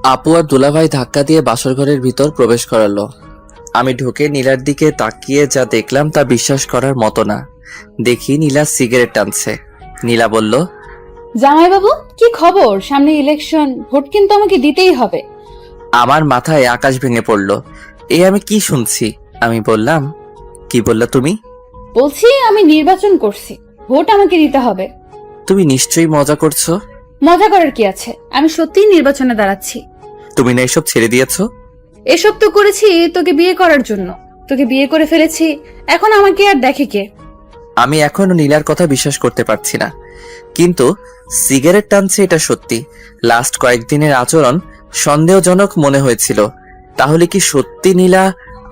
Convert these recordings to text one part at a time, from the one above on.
আপু আর দুলাভাই ধাক্কা দিয়ে বাসর ঘরের ভিতর প্রবেশ করালো। আমি ঢুকে নীলার দিকে তাকিয়ে যা দেখলাম তা বিশ্বাস করার মতো না। দেখি নীলা সিগারেট টানছে। নীলা বলল, জামাইবাবু কি খবর? সামনে ইলেকশন, ভোট কিন্তু আমাকে দিতেই হবে। আমার মাথায় আকাশ ভেঙে পড়ল। আমি কি শুনছি? আমি বললাম, কি বললা তুমি? বলছি আমি নির্বাচন করছি, ভোট আমাকে দিতে হবে। তুমি নিশ্চয়ই মজা করছো। মজা করার কি আছে, আমি সত্যিই নির্বাচনে দাঁড়াচ্ছি। তুমি না এসব ছেড়ে দিয়েছো? এসব তো করেছি তোকে বিয়ে করার জন্য। তোকে বিয়ে করে ফেলেছি, এখন আমাকে আর দেখে কে? আমি এখনো নীলার কথা বিশ্বাস করতে পারছি না। কিন্তু সিগারেট টানছে এটা সত্যি। লাস্ট কয়েকদিনের আচরণ সন্দেহজনক মনে হয়েছিল। তাহলে কি সত্যি নীলা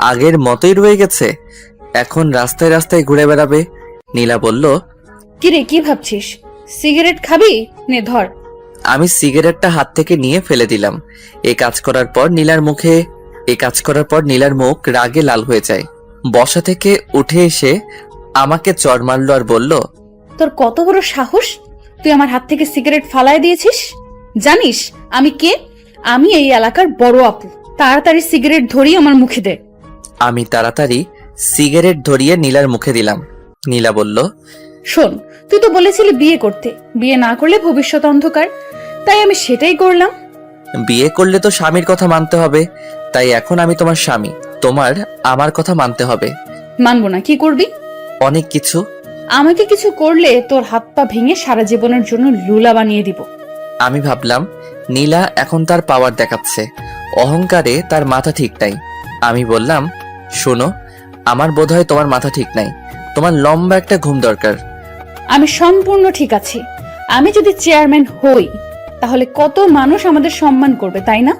আগের মতোই রয়ে গেছে? এখন রাস্তায় রাস্তায় ঘুরে বেড়াবে? নীলা বলল, কিরে কি ভাবছিস? সিগারেট খাবি? নে ধর। আমি সিগারেটটা হাত থেকে নিয়ে ফেলে দিলাম। এই কাজ করার পর নীলার মুখ রাগে লাল হয়ে যায়। বসা থেকে উঠে এসে আমাকে চড় মারলো আর বলল, তোর কত বড় সাহস, তুই আমার হাত থেকে সিগারেট ফালায় দিয়েছিস? জানিস আমি কে? আমি এই এলাকার বড় আপু। তাড়াতাড়ি সিগারেট ধরিয়ে আমার মুখে দে। আমি তাড়াতাড়ি সিগারেট ধরিয়ে নীলার মুখে দিলাম। নীলা বলল, শোন, তুই তো বলেছিলি বিয়ে করতে, বিয়ে না করলে ভবিষ্যৎ অন্ধকার, তাই আমি সেটাই করলাম। বিয়ে করলে তো স্বামীর কথা মানতে হবে, তাই এখন আমি তোমার স্বামী, তোমার আমার কথা মানতে হবে। মানবো না, কি করবি? অনেক কিছু। আমাকে কিছু করলে তোর হাত পা ভেঙে সারা জীবনের জন্য লুলা বানিয়ে দিব। আমি ভাবলাম নীলা এখন তার পাওয়ার দেখাচ্ছে, অহংকারে তার মাথা ঠিক নাই। আমি বললাম, শোনো, আমার বোধহয় তোমার মাথা ঠিক নাই, তোমার লম্বা একটা ঘুম দরকার। আমি সম্পূর্ণ ঠিক আছি। আমি যদি চেয়ারম্যান হই তাহলে কত মানুষ আমাদের সম্মান করবে, তাই না?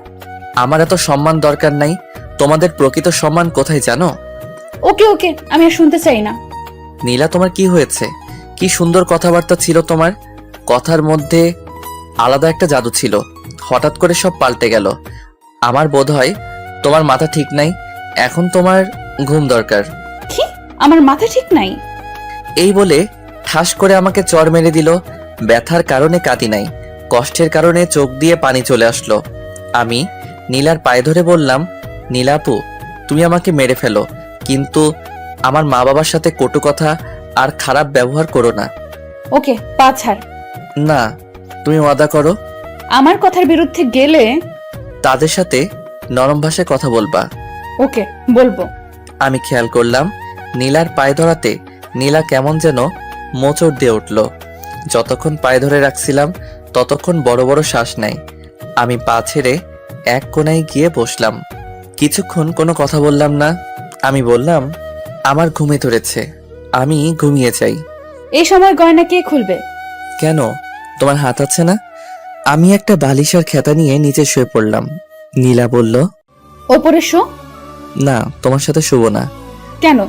আমার এত সম্মান দরকার নাই। তোমাদের প্রকৃত সম্মান কোথায় জানো? ওকে ওকে, আমি আর শুনতে চাই না। নীলা, তোমার কি হয়েছে? কি সুন্দর কথাবার্তা ছিল তোমার। কথার মধ্যে আলাদা একটা জাদু ছিল, হঠাৎ করে সব পাল্টে গেল। আমার বোধহয় তোমার মাথা ঠিক নাই, এখন তোমার ঘুম দরকার। কি? আমার মাথা ঠিক নাই? এই বলে ঠাস করে আমাকে চড় মেরে দিল। ব্যথার কারণে কাঁদি নাই, কষ্টের কারণে চোখ দিয়ে পানি চলে আসলো। আমি নীলার পায়ে ধরে বললাম, নীলাপু, তুমি আমাকে মেরে ফেলো, কিন্তু আমার মা বাবার সাথে কটু কথা আর খারাপ ব্যবহার করো না। ওকে, পা ছাড়। না, তুমি ওয়াদা করো আমার কথার বিরুদ্ধে গেলে তাদের সাথে নরম ভাষায় কথা বলবা। ওকে, বলবো। আমি খেয়াল করলাম নীলার পায়ে ধরাতে নীলা কেমন যেন মোচড় দিয়ে উঠল। যতক্ষণ পায়ে ধরে রাখছিলাম ততক্ষণ বড় বড় শ্বাস নেয়। আমি পা ছেড়ে এক কোণায় গিয়ে বসলাম। কিছুক্ষণ কোনো কথা বললাম না। আমি বললাম, আমার ঘুমে ধরেছে, আমি ঘুমিয়ে চাই। এই সময় গয়না কে খুলবে? কেন, তোমার হাত আছে না? আমি একটা বালিশ আর খেতা নিয়ে নিচে শুয়ে পড়লাম। নীলা বলল, ওপরে শো। না, তোমার সাথে শুব না। কেন?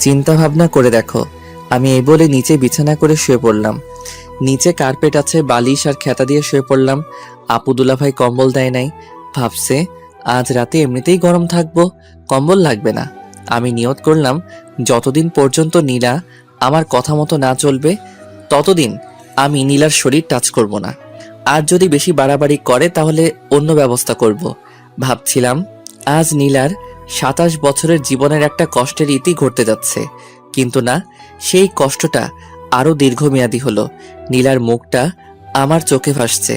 চিন্তা ভাবনা করে দেখো। আমি এই বলে নিচে বিছানা করে শুয়ে পড়লাম। নিচে কার্পেট আছে, বালিশ আর খেতা দিয়ে শুয়ে পড়লাম। আপু দুলাভাই কম্বল দেয় নাই। ভাবছে আজ রাতে এমনিতেই গরম থাকবো, কম্বল লাগবে না। আমি নিয়ত করলাম যতদিন পর্যন্ত নীলা আমার কথা মতো না চলবে ততদিন আমি নীলার শরীর টাচ করব না। আর যদি বেশি বাড়াবাড়ি করে তাহলে অন্য ব্যবস্থা করব। ভাবছিলাম আজ নীলার 27 বছরের জীবনের একটা কষ্টের ইতি ঘটতে যাচ্ছে, কিন্তু না, সেই কষ্টটা আরো দীর্ঘমেয়াদী হলো। নীলার মুখটা আমার চোখে ভাসছে।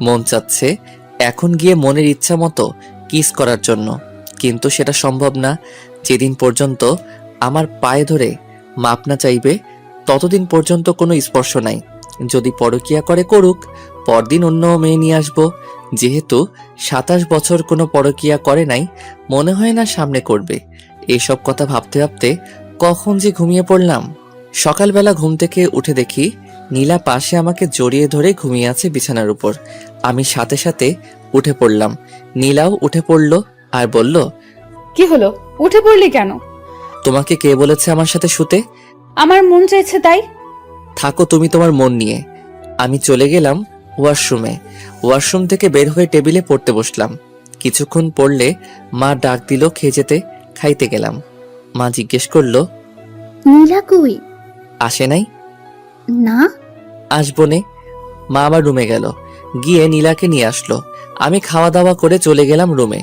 মন চাচ্ছে এখন গিয়ে মনের ইচ্ছা মতো কিস করার জন্য, কিন্তু সেটা সম্ভব না। যেদিন পর্যন্ত আমার পায়ে ধরে মাপ না চাইবে ততদিন পর্যন্ত কোনো স্পর্শ নাই। যদি পরকীয়া করে করুক, পরদিন অন্য মেয়ে নিয়ে আসবো। যেহেতু 27 বছর কোনো পরকীয়া করে নাই, মনে হয় না সামনে করবে। এইসব কথা ভাবতে ভাবতে কখন যে ঘুমিয়ে পড়লাম। সকালবেলা ঘুম থেকে উঠে দেখি নীলা পাশে আমাকে জড়িয়ে ধরে ঘুমিয়ে আছে বিছানার উপর। আমি সাথে সাথে উঠে পড়লাম। নীলাও উঠে পড়ল আর বলল, কি হলো, উঠে পড়লি কেন? তোমাকে কে বলেছে আমার সাথে শুতে? আমার মন চাইছে তাই। থাকো তুমি তোমার মন নিয়ে। আমি চলে গেলাম ওয়াশরুমে। ওয়াশরুম থেকে বের হয়ে টেবিলে পড়তে বসলাম। কিছুক্ষণ পড়লে মা ডাক দিল খেয়ে যেতে। খাইতে গেলাম। মা জিজ্ঞেস করলো, নীলা কই? আসে নাই? না। আসবো নে। মা আমার রুমে গেল। গিয়ে নীলাকে নিয়ে আসলো। আমি খাওয়া দাওয়া করে চলে গেলাম রুমে।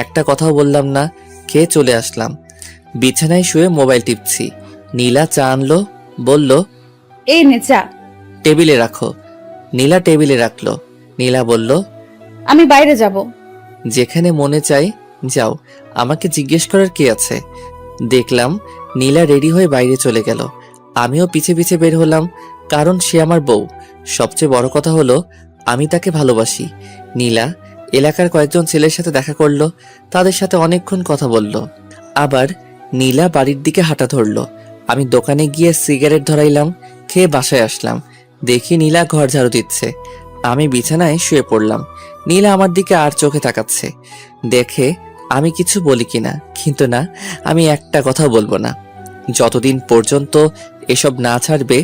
একটা কথাও বললাম না, খেয়ে চলে আসলাম। বিছানায় শুয়ে মোবাইল টিপছি। নীলা চা আনলো, বলল, এই নে চা। টেবিলে রাখো। নীলা টেবিলে রাখলো। নীলা বলল, আমি বাইরে যাব। যেখানে মনে চাই যাও, আমাকে জিজ্ঞেস করার কি আছে। দেখলাম নীলা রেডি হয়ে বাইরে চলে গেল। আমিও পিছে পিছে বের হলাম, কারণ সে আমার বউ। সবচেয়ে বড় কথা হলো আমি তাকে ভালোবাসি। নীলা এলাকার কয়েকজন ছেলের সাথে দেখা করলো, তাদের সাথে অনেকক্ষণ কথা বলল। আবার নীলা বাড়ির দিকে হাঁটা ধরলো। আমি দোকানে গিয়ে সিগারেট ধরাইলাম, খেয়ে বাসায় আসলাম। দেখি নীলা ঘর ঝাড়ু দিচ্ছে। আমি বিছানায় শুয়ে পড়লাম। নীলা আমার দিকে আর চোখে তাকাচ্ছে। দেখে আমি কিছু বলি কিনা, কিন্তু না, আমি একটা কথাও বলবো না। যতদিন পর্যন্ত এসব না ছাড়বে,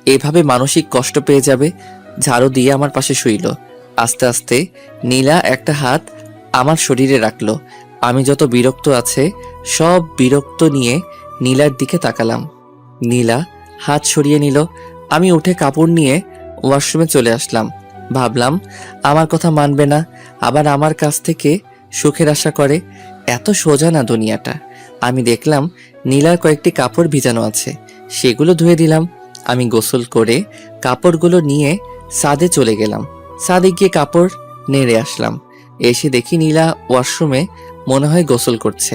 এভাবে মানসিক কষ্ট পেয়ে যাবে। ঝাড়ু দিয়ে আমার পাশে শুইল। আস্তে আস্তে নীলা একটা হাত আমার শরীরে রাখলো। আমি যত বিরক্ত আছে সব বিরক্ত নিয়ে নীলার দিকে তাকালাম। নীলা হাত সরিয়ে নিল। আমি উঠে কাপড় নিয়ে ওয়াশরুমে চলে আসলাম। ভাবলাম আমার কথা মানবে না, আবার আমার কাছ থেকে সুখের আশা করে। এত সোজা না দুনিয়াটা। আমি দেখলাম নীলার কয়েকটি কাপড় ভিজানো আছে, সেগুলো ধুয়ে দিলাম। আমি গোসল করে কাপড়গুলো নিয়ে ছাদে চলে গেলাম। ছাদে গিয়ে কাপড় নেড়ে আসলাম। এসে দেখি নীলা ওয়াশরুমে মনে হয় গোসল করছে।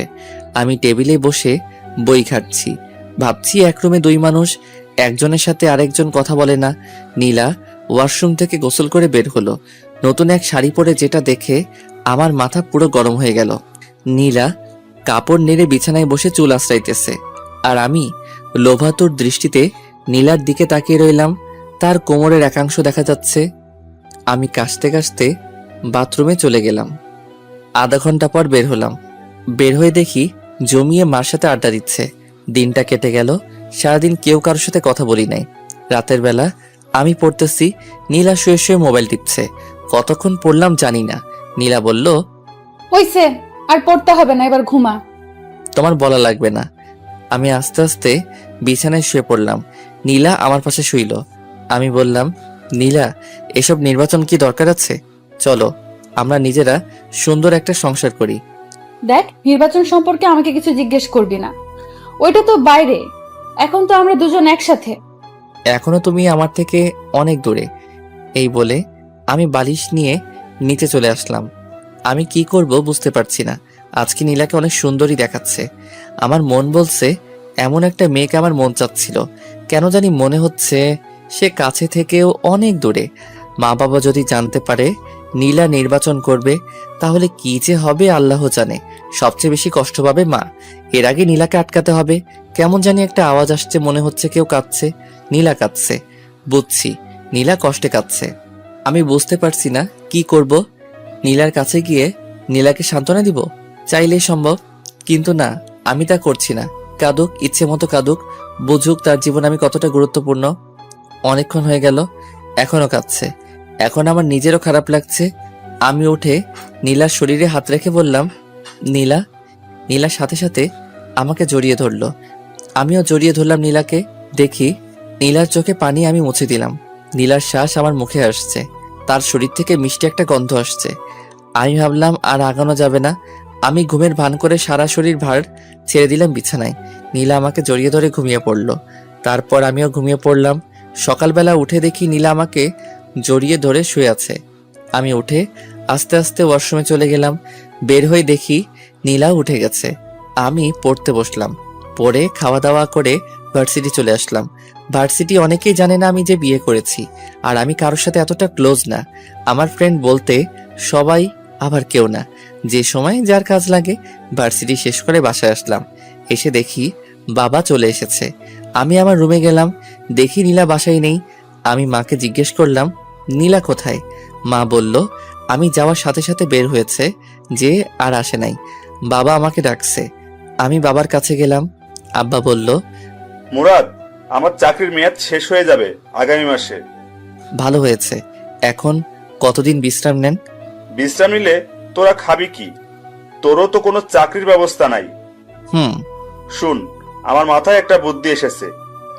আমি টেবিলে বসে বই ঘাটছি। ভাবছি এক রুমে দুই মানুষ, একজনের সাথে আরেকজন কথা বলে না। নীলা ওয়াশরুম থেকে গোসল করে বের হলো, নতুন এক শাড়ি পরে, যেটা দেখে আমার মাথা পুরো গরম হয়ে গেল। নীলা কাপড় নেড়ে বিছানায় বসে চুল আশ্রাইতেছে, আর আমি লোভাতুর দৃষ্টিতে নীলার দিকে তাকিয়ে রইলাম। তার কোমরের একাংশ দেখা যাচ্ছে। আমি কাশতে কাশতে বাথরুমে চলে গেলাম। আধা ঘন্টা পর বের হলাম। বের হয়ে দেখি জমিয়ে মার সাথে আড্ডা দিচ্ছে। দিনটা কেটে গেল। সারাদিন কেউ কারোর সাথে কথা বলি নাই। রাতের বেলা আমি পড়তেছি, নীলা শুয়ে শুয়ে মোবাইল টিপছে। কতক্ষণ পড়লাম জানি না। নীলা বলল, হইছে, আর পড়তে হবে না, এবার ঘুমা। তোমার বলা লাগবে না। আমি আস্তে আস্তে বিছানায় শুয়ে পড়লাম। নীলা আমার পাশে শুইল। আমি বললাম, নীলা, এসব নির্বাচন কি দরকার আছে? চলো আমরা নিজেরা সুন্দর একটা সংসার করি। দেখ, নির্বাচন সম্পর্কে আমাকে কিছু জিজ্ঞেস করবি না, ওইটা তো বাইরে। এখন তো আমরা দুজন একসাথে। এখনো তুমি আমার থেকে অনেক দূরে। এই বলে আমি বালিশ নিয়ে নিচে চলে আসলাম। আমি কি করব বুঝতে পারছি না। আজকে নীলাকে অনেক সুন্দরী দেখাচ্ছে। আমার মন বলছে এমন একটা মেয়েকে আমার মন চাচ্ছিল। কেন জানি মনে হচ্ছে সে কাছে থেকেও অনেক দূরে। মা বাবা যদি জানতে পারে নীলা নির্বাচন করবে, তাহলে কি যে হবে আল্লাহ জানে। সবচেয়ে বেশি কষ্ট পাবে মা। এর আগে নীলাকে আটকাতে হবে। কেমন জানি একটা আওয়াজ আসছে, মনে হচ্ছে কেউ কাঁদছে। নীলা কাঁদছে, বুঝছি নীলা কষ্টে কাঁদছে। আমি বুঝতে পারছি না কি করব। নীলার কাছে গিয়ে নীলাকে সান্ত্বনা দিব, চাইলেই সম্ভব, কিন্তু না, আমি তা করছি না। কাঁদুক, ইচ্ছে মতো কাঁদুক, বুঝুক তার জীবন আমি কতটা গুরুত্বপূর্ণ। অনেকক্ষণ হয়ে গেল, এখনো কাঁদছে। এখন আমার নিজেরও খারাপ লাগছে। আমি উঠে নীলার শরীরে হাত রেখে বললাম, নীলা। নীলার সাথে সাথে আমাকে জড়িয়ে ধরলো। আমিও জড়িয়ে ধরলাম নীলাকে। দেখি নীলার চোখে পানি আমি মুছে দিলাম। নীলার শ্বাস আমার মুখে আসছে, তার শরীর থেকে মিষ্টি একটা গন্ধ আসছে। আমি ভাবলাম আর আগানো যাবে না। আমি ঘুমের ভান করে সারা শরীর ভার ছেড়ে দিলাম বিছানায়। নীলা আমাকে জড়িয়ে ধরে ঘুমিয়ে পড়লো। তারপর আমিও ঘুমিয়ে পড়লাম। সকালবেলা উঠে দেখি নীলা আমাকে জড়িয়ে ধরে শুয়ে আছে। আমি উঠে আস্তে আস্তে ওয়াশরুমে চলে গেলাম। বের হয়ে দেখি নীলাও উঠে গেছে। আমি পড়তে বসলাম। পড়ে খাওয়া দাওয়া করে ভার্সিটি চলে আসলাম। ভার্সিটি অনেকেই জানে না আমি যে বিয়ে করেছি, আর আমি কারোর সাথে এতটা ক্লোজ না। আমার ফ্রেন্ড বলতে সবাই, আবার কেউ না। যে সময় যার কাজ লাগে। ভার্সিটি শেষ করে বাসায় আসলাম। এসে দেখি বাবা চলে এসেছে। আমি আমার রুমে গেলাম, দেখি নীলা বাসায় নেই। আমি মাকে জিজ্ঞেস করলাম, নীলা কোথায়? মা বলল আমি যাওয়ার সাথে সাথে বের হয়েছে, যে আর আসে নাই। বাবা আমাকে ডাকছে। আমি বাবার কাছে গেলাম। আব্বা বলল, মুরাদ, আমার চাকরির মেয়াদ শেষ হয়ে যাবে আগামী মাসে। ভালো হয়েছে। এখন কতদিন বিশ্রাম নেন? বিশ্রাম নিলে তোরা খাবি কি? তোরও তো কোনো চাকরির ব্যবস্থা নাই। হুম। শুন, আমার মাথায় একটা বুদ্ধি এসেছে।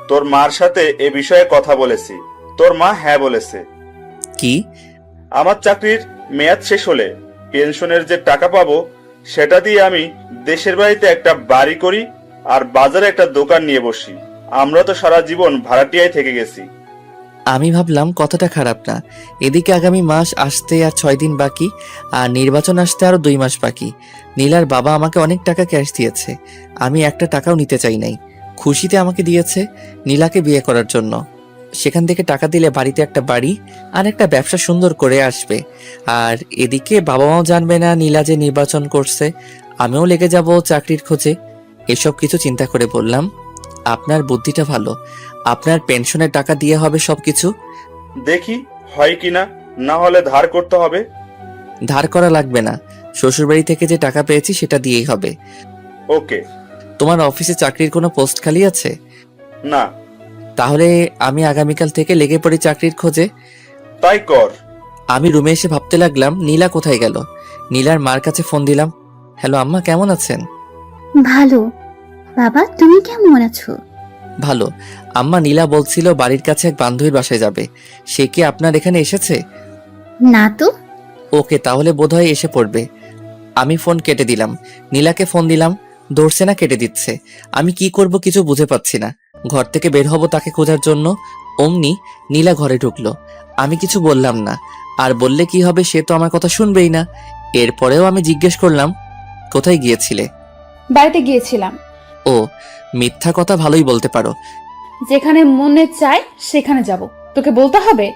তোর মার সাথে এ বিষয়ে কথা বলেছি, তোর মা হ্যাঁ বলেছে। কি? আমার চাকরির মেয়াদ শেষ হলে পেনশনের যে টাকা পাবো সেটা দিয়ে আমি দেশের বাড়িতে একটা বাড়ি করি আর বাজারে একটা দোকান নিয়ে বসি। আমরা তো সারা জীবন ভাড়াটিয়ায় থেকে গেছি। আমি ভাবলাম কথাটা খারাপ না। এদিকে আগামী মাস আসতে আর 6 দিন বাকি, আর নির্বাচন আসতে আরো 2 মাস বাকি। নীলার বাবা আমাকে অনেক টাকা ক্যাশ দিয়েছে, আমি একটা টাকাও নিতে চাই নাই। খুশিতে আমাকে দিয়েছে নীলাকে বিয়ে করার জন্য। সেখান থেকে টাকা দিলে বাড়িতে একটা বাড়ি আর একটা ব্যবসা সুন্দর করে আসবে। আর এদিকে বাবা মাও জানবে না নীলা যে নির্বাচন করছে, আমিও লেগে যাব চাকরির খোঁজে। এসব কিছু চিন্তা করে বললাম, আপনার বুদ্ধিটা ভালো, আপনার পেনশনের টাকা দিয়ে হবে সবকিছু। দেখি হয় কিনা, না হলে ধার করতে হবে। ধার করা লাগবে না, শ্বশুরবাড়ি থেকে যে টাকা পেয়েছি সেটা দিয়েই হবে। ওকে। তোমার অফিসে চাকরির কোনো পোস্ট খালি আছে? না। তাহলে আমি আগামীকাল থেকে লেগে পড়ি চাকরির খোঁজে। তাই কর। আমি রুমে এসে ভাবতে লাগলাম নীলা কোথায় গেল। নীলার মার কাছে ফোন দিলাম। হ্যালো আম্মা, কেমন আছেন? ভালো। বাবা তুমি কেমন আছো? ভালো। আম্মা, নীলা বলছিল বাড়ির কাছে এক বান্ধবীর বাসায় যাবে, সে কি আপনার এখানে এসেছে? না তো। ওকে, তাহলে বোধহয় এসে পড়বে। আমি ফোন কেটে দিলাম। নীলাকে ফোন দিলাম, ধরছে না, কেটে দিচ্ছে। আমি কি করব কিছু বুঝে পাচ্ছি না। ঘর থেকে বের হব তাকে খোঁজার জন্য, অমনি নীলা ঘরে ঢুকলো। আমি কিছু বললাম না, আর বললে কি হবে, সে তো আমার কথা শুনবেই না। এরপরেও আমি জিজ্ঞেস করলাম, কোথায় গিয়েছিলে? বাড়িতে গিয়েছিলাম। ও, মিথ্যা কথা ভালোই বলতে পারো। যেখানে মনে চায় সেখানে যাব, তোকে বলতে হবে?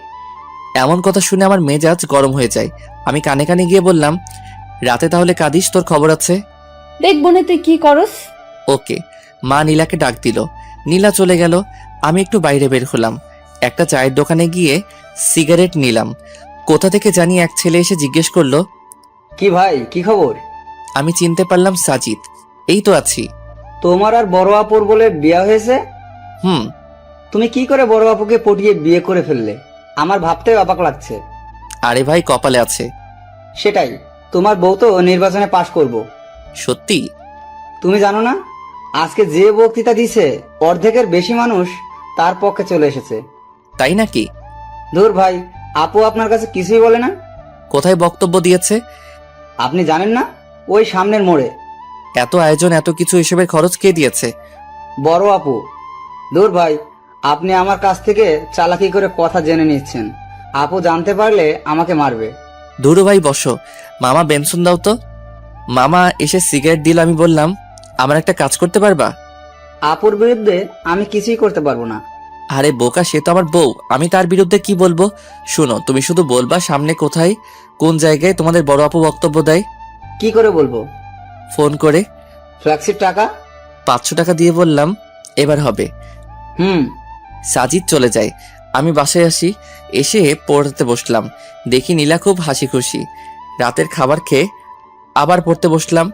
এমন কথা শুনে আমার মেজাজ গরম হয়ে যায়। আমি কানে কানে গিয়ে বললাম, রাতে তাহলে কাঁদিস, তোর খবর আছে। দেখবো না তুই কি করস। ওকে। মা নীলাকে ডাক দিল। নীলা চলে গেল। আমি একটু বাইরে বের হলাম। একটা চায়ের দোকানে গিয়ে সিগারেট নিলাম। কোথা থেকে জানি এক ছেলে এসে জিজ্ঞেস করলো, কি ভাই, কি খবর? আমি চিনতে পারলাম সাজিদ। এই তো আছি। তোমার আর বড় আপুর বলে বিয়ে হয়েছে? হুম। তুমি কি করে বড় আপুকে পটিয়ে বিয়ে করে ফেললে? আমার ভাবতে অবাক লাগছে। আরে ভাই, কপালে আছে। সেটাই, তোমার বউ তো নির্বাচনে পাশ করব। সত্যি? তুমি জানো না, আজকে যে বক্তৃতা দিছে অর্ধেকের বেশি মানুষ তার পক্ষে চলে এসেছে। তাই নাকি? ধুর ভাই, আপু আপনার কাছে কিছুই বলে না? কোথায় বক্তব্য দিয়েছে? আপনি জানেন না, ওই সামনের মোড়ে। এত আয়োজন, এত কিছু, এসবের খরচ কে দিয়েছে? বড় আপু। ধুর ভাই, আপনি আমার কাছ থেকে চালাকি করে কথা জেনে নিচ্ছেন। আপু জানতে পারলে আমাকে মারবে। ধুরু ভাই, বসো। মামা বেনসন দাও তো। মামা এসে সিগারেট দিল। আমি বললাম, আমার একটা কাজ করতে পারবা? আপুর বিরুদ্ধে আমি কিছুই করতে পারবো না। আরে বোকা, সে তো আমার বউ, আমি তার বিরুদ্ধে কি বলবো? শোনো, তুমি শুধু বলবা সামনে কোথায়, কোন জায়গায় তোমাদের বড় আপু বক্তব্য দেয়। কি করে বলবো? ফোন করে। ফ্ল্যাক্সির টাকা? 500 টাকা দিয়ে বললাম, এবার হবে। হুম। সাজিদ চলে যায়। আমি বাসায় আসি। এসে পড়তে বসলাম। দেখি নীলা খুব হাসি খুশি। রাতের খাবার খেয়ে আবার পড়তে বসলাম।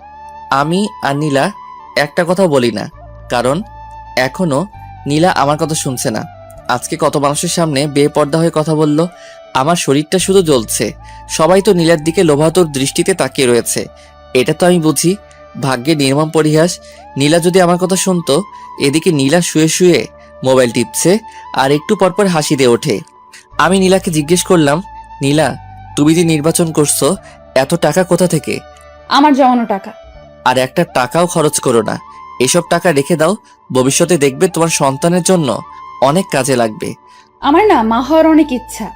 আমি আর নীলা একটা কথাও বলি না, কারণ এখনো নীলা আমার কথা শুনছে না। আজকে কত মানুষের সামনে বেপর্দা হয়ে কথা বলল। আমার শরীরটা শুধু জ্বলছে। সবাই তো নীলার দিকে লোভাতুর দৃষ্টিতে তাকিয়ে রয়েছে। এটা তো আমি বুঝি। ভাগ্যে নির্মম পরিহাস। নীলা যদি আমার কথা শুনতো। এদিকে নীলা শুয়ে শুয়ে মোবাইল টিপছে আর একটু পরপর হাসি দিয়ে ওঠে। আমি নীলাকে জিজ্ঞেস করলাম, নীলা, তুমি যে নির্বাচন করছো, এত টাকা কোথা থেকে? আমার জমানো টাকা। আর একটা টাকাও খরচ করো না। এসব টাকা রেখে দাও, ভবিষ্যতে দেখবে তোমার সন্তানের জন্য অনেক কাজে লাগবে। আমার না মা হওয়ার অনেক ইচ্ছা।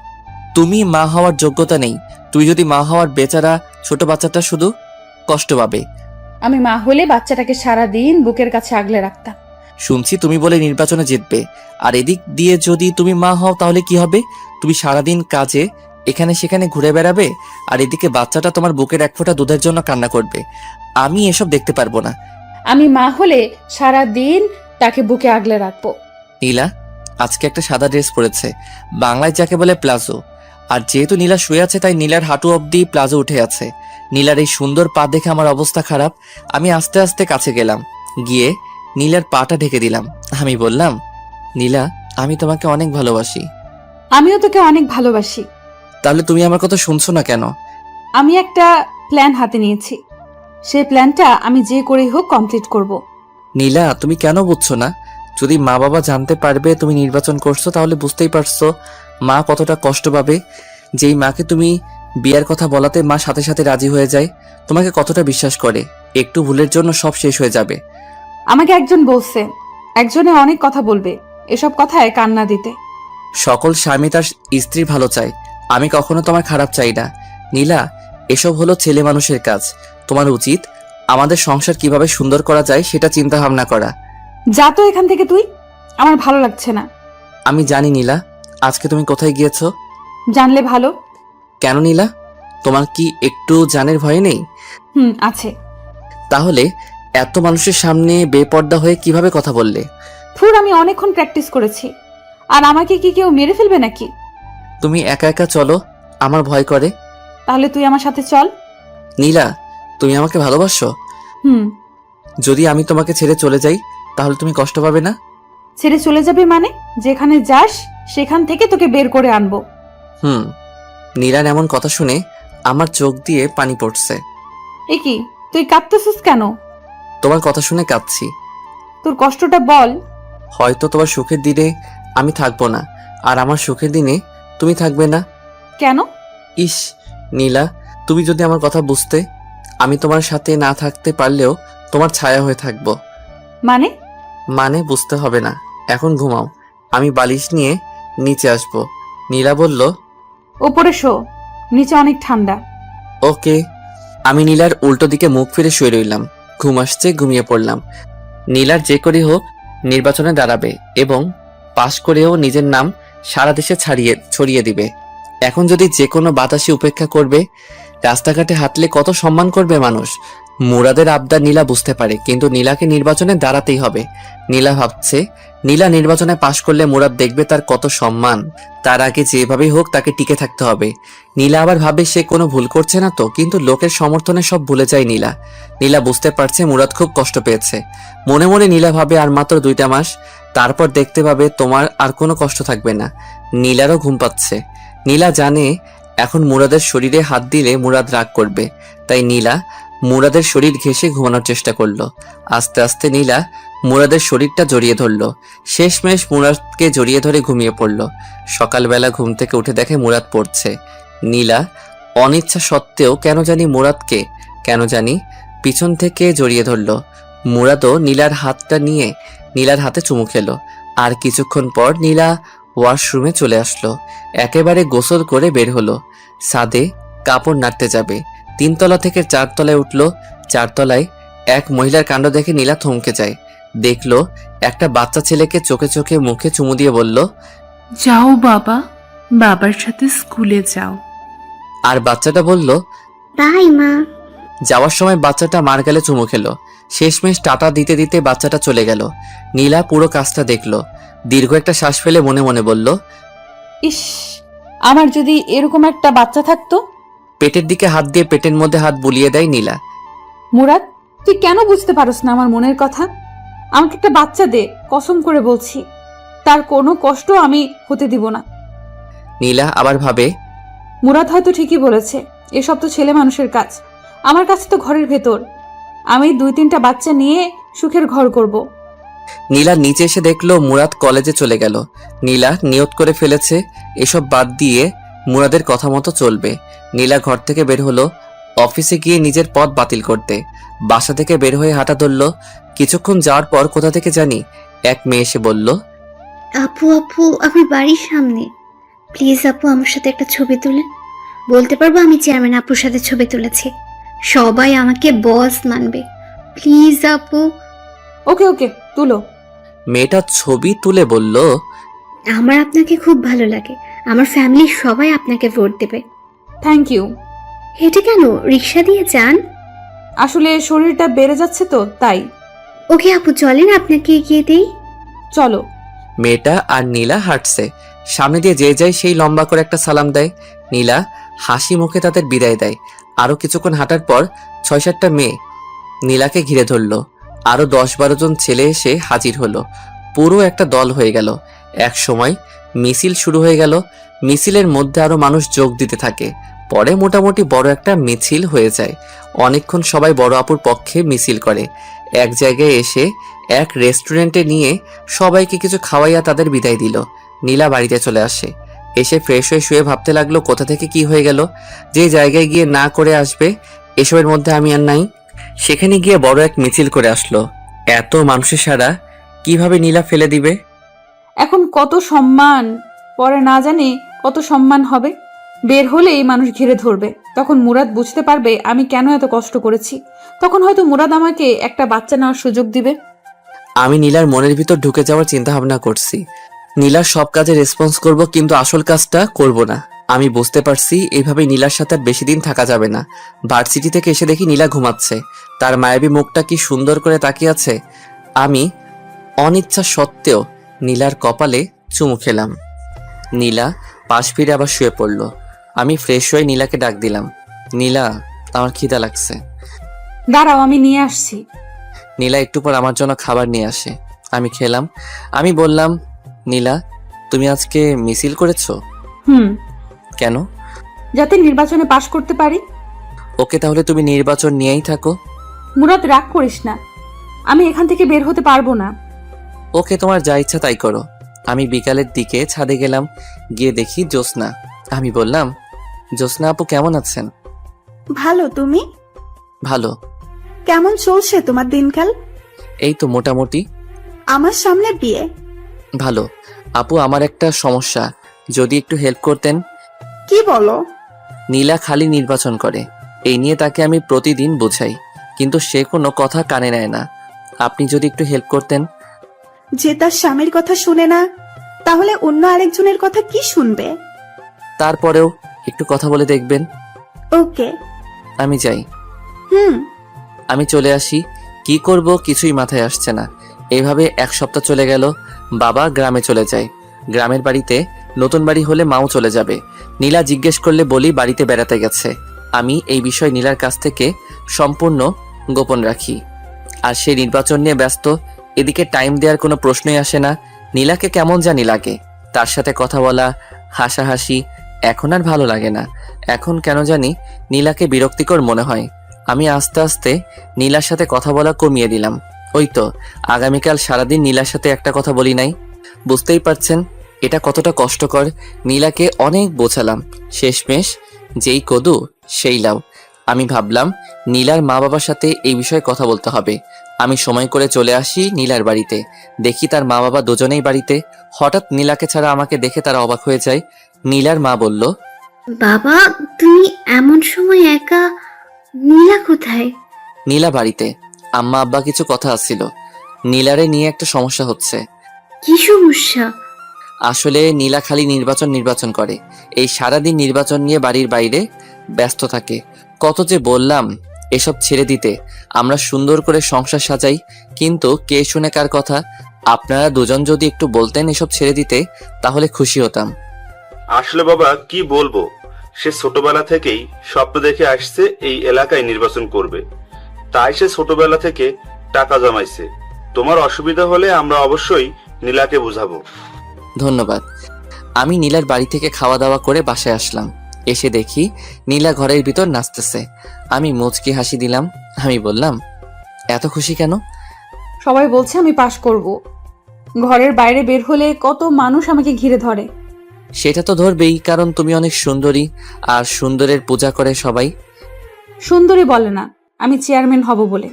তুমি মা হওয়ার যোগ্যতা নেই। তুই যদি মা হওয়ার, বেচারা ছোট বাচ্চাটা শুধু কষ্ট পাবে। আমি মা হলে বাচ্চাটাকে সারা দিন বুকের কাছে আগলে রাখতাম। শুনছি তুমি বলে নির্বাচনে জিতবে, আর এদিক দিয়ে যদি তুমি মা হও তাহলে কি হবে? তুমি সারাদিন কাজে এখানে সেখানে ঘুরে বেড়াবে, আর এদিকে বাচ্চাটা তোমার বুকের এক ফোঁটা দুধের জন্য কান্না করবে। আমি এসব দেখতে পারবো না। আমি মা হলে সারা দিন তাকে বুকে আগলে রাখবো। নীলা আজকে একটা সাদা ড্রেস পরেছে, বাংলায় যাকে বলে প্লাজো। আর যেহেতু নীলা শুয়ে আছে, তাই নীলার হাঁটু অব্দি প্লাজো উঠে আছে। নীলার এই সুন্দর পা দেখে আমার অবস্থা খারাপ। আমি আস্তে আস্তে কাছে গেলাম, গিয়ে নীলার পাটা ঢেকে দিলাম। আমি বললাম, নীলা, আমি তোমাকে অনেক ভালোবাসি। আমিও তোকে অনেক ভালোবাসি। তাহলে তুমি আমার কথা শুনছো না কেন? আমি একটা প্ল্যান হাতে নিয়েছি, সেই প্ল্যানটা আমি যে করেই হোক কমপ্লিট করব। নীলা, তুমি কেন বুঝছো না? যদি মা বাবা জানতে পারবে তুমি নির্বাচন করছো, তাহলে বুঝতেই পারছো মা কতটা কষ্ট পাবে। যেই মাকে তুমি বিয়ার কথা বলাতে মা সাথে সাথে রাজি হয়ে যায়। তোমাকে কতটা বিশ্বাস করে, একটু ভুলের জন্য সব শেষ হয়ে যাবে। আমাকে একজন বলছে একজনে অনেক কথা বলবে, এসব কথায় কান্না দিতে। সকল স্বামী তার স্ত্রীর ভালো চায়, আমি কখনো তোমার খারাপ চাই না। নীলা, এসব হলো ছেলে মানুষের কাজ। তোমার উচিত আমাদের সংসার কিভাবে সুন্দর করা যায় সেটা চিন্তা ভাবনা করা। যা তো এখান থেকে তুই, আমার ভালো লাগছে না। আমি জানি নীলা, আজকে তুমি কোথায় গিয়েছো। জানলে ভালো। কেন নীলা, তোমার কি একটু জানের ভয় নেই? আছে। তাহলে এত মানুষের সামনে বেপর্দা হয়ে কিভাবে কথা বললে? আমি অনেকক্ষণ প্র্যাকটিস করেছি। আর আমাকে কি কেউ মেরে ফেলবে নাকি? তুমি একা একা চলো, আমার ভয় করে। তাহলে তুই আমার সাথে চল। নীলা, তুমি আমাকে ভালোবাসো? হুম। যদি আমি তোমাকে ছেড়ে চলে যাই তাহলে তুমি কষ্ট পাবে না? ছেড়ে চলে যাবে মানে? যেখানে যাস সেখান থেকে তোকে বের করে আনবো। নীলার এমন কথা শুনে আমার চোখ দিয়ে পানি পড়ছে। এ কি, তুই কাঁদতেছিস কেন? তোমার কথা শুনে কাঁদছি। তোর কষ্টটা বল। হয়তো তোমার সুখের দিনে আমি থাকবো না, আর আমার সুখের দিনে তুমি থাকবে না। কেন? ইস নীলা, তুমি যদি আমার কথা বুঝতে, আমি তোমার সাথে না থাকতে পারলেও তোমার ছায়া হয়ে থাকবো। মানে বুঝতে হবে না, এখন ঘুমাও, আমি বালিশ নিয়ে নিচে আসবো। নীলা বলল, ওপরে শো, নিচে অনেক ঠান্ডা। ওকে। আমি নীলার উল্টো দিকে মুখ ফিরে শুয়ে রইলাম। ঘুম আসছে, ঘুমিয়ে পড়লাম। নীলার যে করে হোক নির্বাচনে দাঁড়াবে এবং পাশ করেও নিজের নাম সারা দেশে ছড়িয়ে দিবে। এখন যদি যে কোনো বাতাসে উপেক্ষা করবে, রাস্তাঘাটে হাঁটলে কত সম্মান করবে মানুষ। মুরাদের আবদার নীলা বুঝতে পারে, কিন্তু নীলাকে নির্বাচনে দাঁড়াতেই হবে। নীলা ভাবছে, নীলা নির্বাচনে পাশ করলে মুরাদ দেখবে তার কত সম্মান। তার আগে যেভাবেই হোক তাকে টিকে থাকতে হবে। নীলা আবার ভাবে সে কোনো ভুল করছে না তো, কিন্তু লোকের সমর্থনে সব ভুলে যায় নীলা। নীলা বুঝতে পারছে মুরাদ খুব কষ্ট পেয়েছে। মনে মনে নীলা ভাবে আর মাত্র 2টা মাস, তারপর দেখতে পাবে তোমার আর কোনো কষ্ট থাকবে না। নীলারও ঘুম পাচ্ছে। নীলা জানে এখন মুরাদের শরীরে হাত দিলে মুরাদ রাগ করবে, তাই নীলা মুরাদের শরীর ঘেঁষে ঘুমানোর চেষ্টা করলো। আস্তে আস্তে নীলা মুরাদের শরীরটা জড়িয়ে ধরলো। শেষমেশ মুরাদকে জড়িয়ে ধরে ঘুমিয়ে পড়ল। সকালবেলা ঘুম থেকে উঠে দেখে মুরাদ পড়ছে। নীলা অনিচ্ছা সত্ত্বেও কেন জানি পিছন থেকে জড়িয়ে ধরলো। মুরাদও নীলার হাতটা নিয়ে নীলার হাতে চুমু খেলো। আর কিছুক্ষণ পর নীলা ওয়াশরুমে চলে আসলো। একেবারে গোসল করে বের হলো। ছাদে কাপড় নাড়তে যাবে। 3 তলা থেকে 4 তলায় উঠলো। 4 তলায় এক মহিলার কাণ্ড দেখে নীলা থমকে যায়। দেখলো একটা বাচ্চা ছেলেকে চোখে চোখে মুখে চুমু দিয়ে বলল, যাও বাবা, বাবার সাথে স্কুলে যাও। আর বাচ্চাটা বলল, বাই মা। যাওয়ার সময় বাচ্চাটা মার গালে চুমু খেলো। শেষমেশ টাটা দিতে দিতে বাচ্চাটা চলে গেল। নীলা পুরো কাজটা দেখলো। দীর্ঘ একটা শ্বাস ফেলে মনে মনে বলল, ইস, আমার যদি এরকম একটা বাচ্চা থাকতো। পেটের দিকে হাত দিয়ে পেটের মধ্যে হাত বুলিয়ে দেয় নীলা। মুরাদ, তুই কেন বুঝতে পারস না আমার মনের কথা? আমাকে একটা বাচ্চা দে, কসম করে বলছি, তার কোনো কষ্ট আমি হতে দিব না। নীলা আবার ভাবে, মুরাদ হয়তো ঠিকই বলেছে, এসব তো ছেলে মানুষের কাজ। আমার কাছে তো ঘরের ভেতর, আমি 2-3টা বাচ্চা নিয়ে সুখের ঘর করব। নীলা নিচে এসে দেখলো মুরাদ কলেজে চলে গেল। নীলা নিয়ত করে ফেলেছে এসব বাদ দিয়ে মুরাদের কথা মতো চলবে। নীলা ঘর থেকে বের হলো অফিসে গিয়ে নিজের পথ বাতিল করতে। বাসা থেকে বের হয়ে হাঁটা ধরলো। কিছুক্ষণ যাওয়ার পর কোথা থেকে জানি এক মেয়ে এসে বলল, আপু আপু, আমার বাড়ির সামনে। প্লিজ আপু, আমার সাথে একটা ছবি তুলেন। বলতে পারবো আমি চেয়ারম্যান আপুর সাথে ছবি তুলেছি। সবাই আমাকে বস মানবে। প্লিজ আপু। ওকে ওকে, তুলো। মেয়েটা ছবি তুলে বলল, আমার আপনাকে খুব ভালো লাগে। আমার ফ্যামিলির সবাই আপনাকে ভোট দেবে। Thank you. হেঁটে কেন, রিক্সা দিয়ে যান। আসলে শরীরটা বেড়ে যাচ্ছে তো তাই। ওকে আপু, চলেন আপনাকে এগিয়ে দেই। চলো। মেয়েটা আর নীলা হাঁটছে। সামনে দিয়ে যে যায় সেই লম্বা করে একটা সালাম দেয়। নীলা হাসি মুখে তাদের বিদায় দেয়। আরো কিছুক্ষণ হাঁটার পর 6-7টা মেয়ে নীলাকে ঘিরে ধরলো। আরো 10-12 জন ছেলে এসে হাজির হলো। পুরো একটা দল হয়ে গেল। এক সময় মিছিল শুরু হয়ে গেল। মিছিলের মধ্যে আরো মানুষ যোগ দিতে থাকে। পরে মোটামুটি বড় একটা মিছিল হয়ে যায়। অনেকক্ষণ সবাই বড় আপুর পক্ষে মিছিল করে। এক জায়গায় এসে এক রেস্টুরেন্টে নিয়ে সবাইকে কিছু খাওয়াইয়া তাদের বিদায় দিল। নীলা বাড়িতে চলে আসে। এসে ফ্রেশ হয়ে শুয়ে ভাবতে লাগলো কোথা থেকে কি হয়ে গেল, যে জায়গায় গিয়ে না করে আসবে এসবের মধ্যে আমি আর নাই। সেখানে গিয়ে বড় এক মিছিল করে আসলো। এত মানুষের সারা কিভাবে নীলা ফেলে দিবে? এখন কত সম্মান, পরে না জানি কত সম্মান হবে। বের হলেই মানুষ ঘিরে ধরবে, তখন মুরাদ বুঝতে পারবে আমি কেন এত কষ্ট করেছি। তখন হয়তো মুরাদ আমাকে একটা বাচ্চা নেওয়ার সুযোগ দিবে। আমি নীলার মনের ভিতর ঢুকে যাওয়ার চিন্তা ভাবনা করছি। নীলার সব কাজে রেসপন্স করব, কিন্তু আসল কাজটা করব না। আমি বুঝতে পারছি এইভাবে নীলার সাথে আর বেশি দিন থাকা যাবে না। ভার্সিটি থেকে এসে দেখি নীলা ঘুমাচ্ছে, তার মায়াবী মুখটা কি সুন্দর করে তাকিয়ে আছে। আমি অনিচ্ছা সত্ত্বেও নীলার কপালে চুমু খেলাম। নীলা পাশ ফিরে আবার শুয়ে পড়ল। আমি ফ্রেশ হয়ে নীলাকে ডাক দিলাম, নীলা আমার খিদা লাগছে। দাঁড়াও, আমি নিয়ে আসছি। নীলা একটু পর আমার জন্য খাবার নিয়ে আসে, আমি খেলাম। আমি বললাম, নীলা তুমি আজকে মিছিল করেছো? কেন? যাতে নির্বাচনে পাশ করতে পারি। ওকে, তাহলে তুমি নির্বাচন নিয়েই থাকো। মুরাদ, রাগ করিস না, আমি এখান থেকে বের হতে পারবো না। ওকে, তোমার যা ইচ্ছা তাই করো। আমি বিকালের দিকে ছাদে গেলাম, গিয়ে দেখি জ্যোৎস্না। আমি বললাম, জ্যোৎস্না আপু কেমন আছেন? ভালো, তুমি? ভালো। কেমন চলছে তোমার দিনকাল? এই তো মোটামুটি। আমার সামনে বিয়ে। ভালো। আপু আমার একটা সমস্যা, যদি একটু হেল্প করতেন। কি বলো? নীলা খালি নির্বাচন করে, এই নিয়ে তাকে আমি প্রতিদিন বোঝাই, কিন্তু সে কোনো কথা কানে নেয় না। আপনি যদি একটু হেল্প করতেন। যে তার স্বামীর কথা শুনে না, তাহলে অন্য আরেকজনের কথা কি শুনবে? তারপরেও একটু কথা বলে দেখবেন। ওকে। আমি যাই। হুম। আমি চলে আসি। কি করব কিছুই মাথায় আসছে না। এইভাবে এক সপ্তাহ চলে গেল। বাবা গ্রামে চলে যায়। গ্রামের বাড়িতে নতুন বাড়ি হলে মাও চলে যাবে। নীলা জিজ্ঞেস করলে বলি বাড়িতে বেড়াতে গেছে। আমি এই বিষয় নীলার কাছ থেকে সম্পূর্ণ গোপন রাখি। আর সে নির্বাচন নিয়ে ব্যস্ত, এদিকে টাইম দেওয়ার কোনো প্রশ্নই আসে না। নীলাকে কেমন জানি লাগে, তার সাথে কথা বলা, হাসাহাসি এখন আর ভালো লাগে না। এখন কেন জানি নীলাকে বিরক্তিকর মনে হয়। আমি আস্তে আস্তে নীলার সাথে কথা বলা কমিয়ে দিলাম। ওই তো আগামীকাল সারাদিন নীলার সাথে একটা কথা বলি নাই। বুঝতেই পারছেন এটা কতটা কষ্টকর। নীলাকে অনেক বোঝালাম, শেষমেশ যেই কদু সেই লাউ। আমি ভাবলাম নীলার মা বাবার সাথে এই বিষয়ে কথা বলতে হবে। আমি সময় করে চলে আসি নীলার বাড়িতে। দেখি তার মা বাবা দুজনেই বাড়িতে। হঠাৎ নীলাকে ছাড়া আমাকে দেখে তারা অবাক হয়ে যায়। নীলার মা বলল, বাবা, তুমি এমন সময় একা? নীলা কোথায়? নীলা বাড়িতে, আম্মা আব্বা কিছু কথা আসছিল। নীলারে নিয়ে একটা সমস্যা হচ্ছে। কি সমস্যা? আসলে নীলা খালি নির্বাচন করে। এই সারাদিন নির্বাচন নিয়ে বাড়ির বাইরে ব্যস্ত থাকে। কত যে বললাম এসব ছেড়ে দিতে, আমরা সুন্দর করে সংসার সাজাই, কিন্তু কে শুনে কার কথা। আপনারা দুজন যদি একটু বলতেন এসব ছেড়ে দিতে, তাহলে খুশি হতাম। আসলে বাবা কি বলবো, সে ছোটবেলা থেকেই স্বপ্ন দেখে আসছে এই এলাকায় নির্বাচন করবে, তাই সে ছোটবেলা থেকে টাকা জমাইছে। তোমার অসুবিধা হলে আমরা অবশ্যই নীলাকে বুঝাবো। ধন্যবাদ। আমি নীলার বাড়ি থেকে খাওয়া দাওয়া করে বাসায় আসলাম। এসে দেখি নীলা ঘরের ভিতর নাচতেছে। আমি মুচকি হাসি দিলাম। আমি বললাম, এত খুশি কেন? সবাই বলছে আমি পাশ করব। ঘরের বাইরে বের হলে কত মানুষ আমাকে ঘিরে ধরে। সেটা তো ধরবেই, কারণ তুমি অনেক সুন্দরী, আর সুন্দরের পূজা করে সবাই। সুন্দরী বলে না, আমি চেয়ারম্যান হব বলে।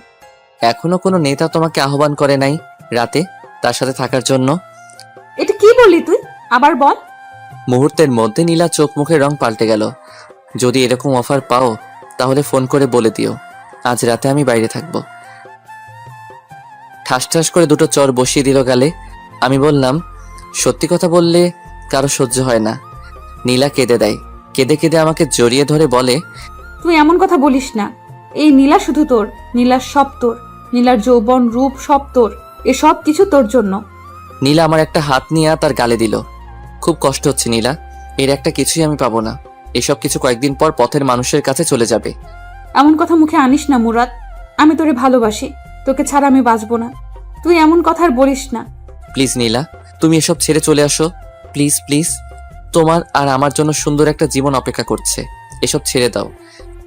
এখনো কোনো নেতা তোমাকে আহ্বান করে নাই রাতে তার সাথে থাকার জন্য? এটা কি বললি তুই? আবার বল। মুহূর্তের মধ্যে নীলা চোখ মুখের রং পাল্টে গেল। যদি এরকম অফার পাও তাহলে ফোন করে বলে দিও, আজ রাতে আমি বাইরে থাকবো। ঠাস ঠাস করে দুটো চর বসিয়ে দিল গালে। আমি বললাম, সত্যি কথা বললে কারো সহ্য হয় না। নীলা কেঁদে দেয়। কেঁদে কেঁদে আমাকে জড়িয়ে ধরে বলে, তুই এমন কথা বলিস না। এই নীলা শুধু তোর, নীলার সব তোর, নীলার যৌবন রূপ সব তোর, এসব কিছু তোর জন্য। নীলা আমার একটা হাত নিয়ে তার গালে দিল। খুব কষ্ট হচ্ছে নীলা, এর একটা কিছুই আমি পাবো না। এসব কিছু কয়েকদিন পর পথের মানুষের কাছে চলে যাবে। এমন কথা মুখে আনিস না মুরাদ, আমি তোরে ভালোবাসি, তোকে ছাড়া আমি বাঁচবো না। তুই এমন কথা আর বলিস না। প্লিজ নীলা, তুমি এসব ছেড়ে চলে আসো, প্লিজ প্লিজ। তোমার আর আমার জন্য সুন্দর একটা জীবন অপেক্ষা করছে, এসব ছেড়ে দাও।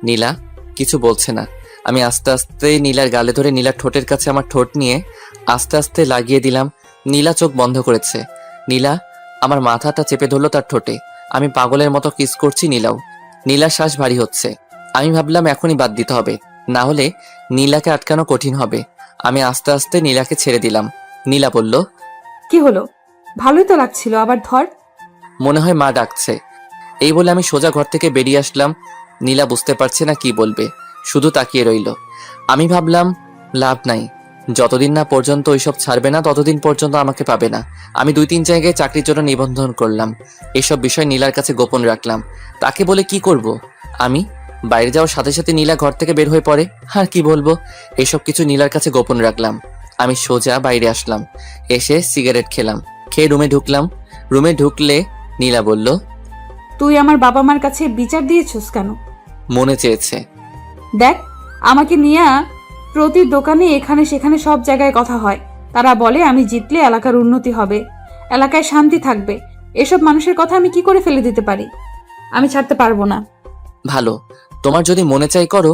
নীলা কিছু বলছে না। আমি আস্তে আস্তে নীলার গালে ধরে নীলার ঠোঁটের কাছে আমার ঠোঁট নিয়ে আস্তে আস্তে লাগিয়ে দিলাম। নীলা চোখ বন্ধ করেছে। নীলা আমার মাথাটা চেপে ধরলো তার ঠোঁটে। আমি পাগলের মতো কিস করছি নীলাও। নীলার শ্বাস ভারী হচ্ছে। আমি ভাবলাম এখনই বাদ দিতে হবে, না হলে নীলাকে আটকানো কঠিন হবে। আমি আস্তে আস্তে নীলাকে ছেড়ে দিলাম। নীলা বলল, কি হলো? ভালোই তো লাগছিল, আবার ধর। মনে হয় মা ডাকছে। এই বলে আমি সোজা ঘর থেকে বেরিয়ে আসলাম। নীলা বুঝতে পারছে না কি বলবে, শুধু তাকিয়ে রইল। আমি ভাবলাম লাভ নাই, যতদিন না পর্যন্ত ওইসব ছাড়বে না ততদিন পর্যন্ত আমাকে পাবে না। আমি 2-3 জায়গায় চাকরির জন্য নিবন্ধন করলাম। এসব বিষয় নীলার কাছে গোপন রাখলাম। তাকে বলে কি করব? আমি বাইরে যাওয়ার সাথে সাথে নীলা ঘর থেকে বের হয়ে পড়ে। আর কি বলবো, এসব কিছু নীলার কাছে গোপন রাখলাম। আমি সোজা বাইরে আসলাম, এসে সিগারেট খেলাম, খেয়ে রুমে ঢুকলাম। রুমে ঢুকলে নীলা বলল, তুই আমার বাবা মার কাছে বিচার দিয়েছিস কেন? মনে চেয়েছে। দেখ, আমাকে নিয়ে প্রতি দোকানে এখানে সেখানে সব জায়গায় কথা হয়। তারা বলে আমি জিতলে এলাকার উন্নতি হবে, এলাকায় শান্তি থাকবে। এসব মানুষের কথা আমি কি করে ফেলে দিতে পারি? আমি ছাড়তে পারবো না। ভালো, তোমার যদি মনে চাই করো,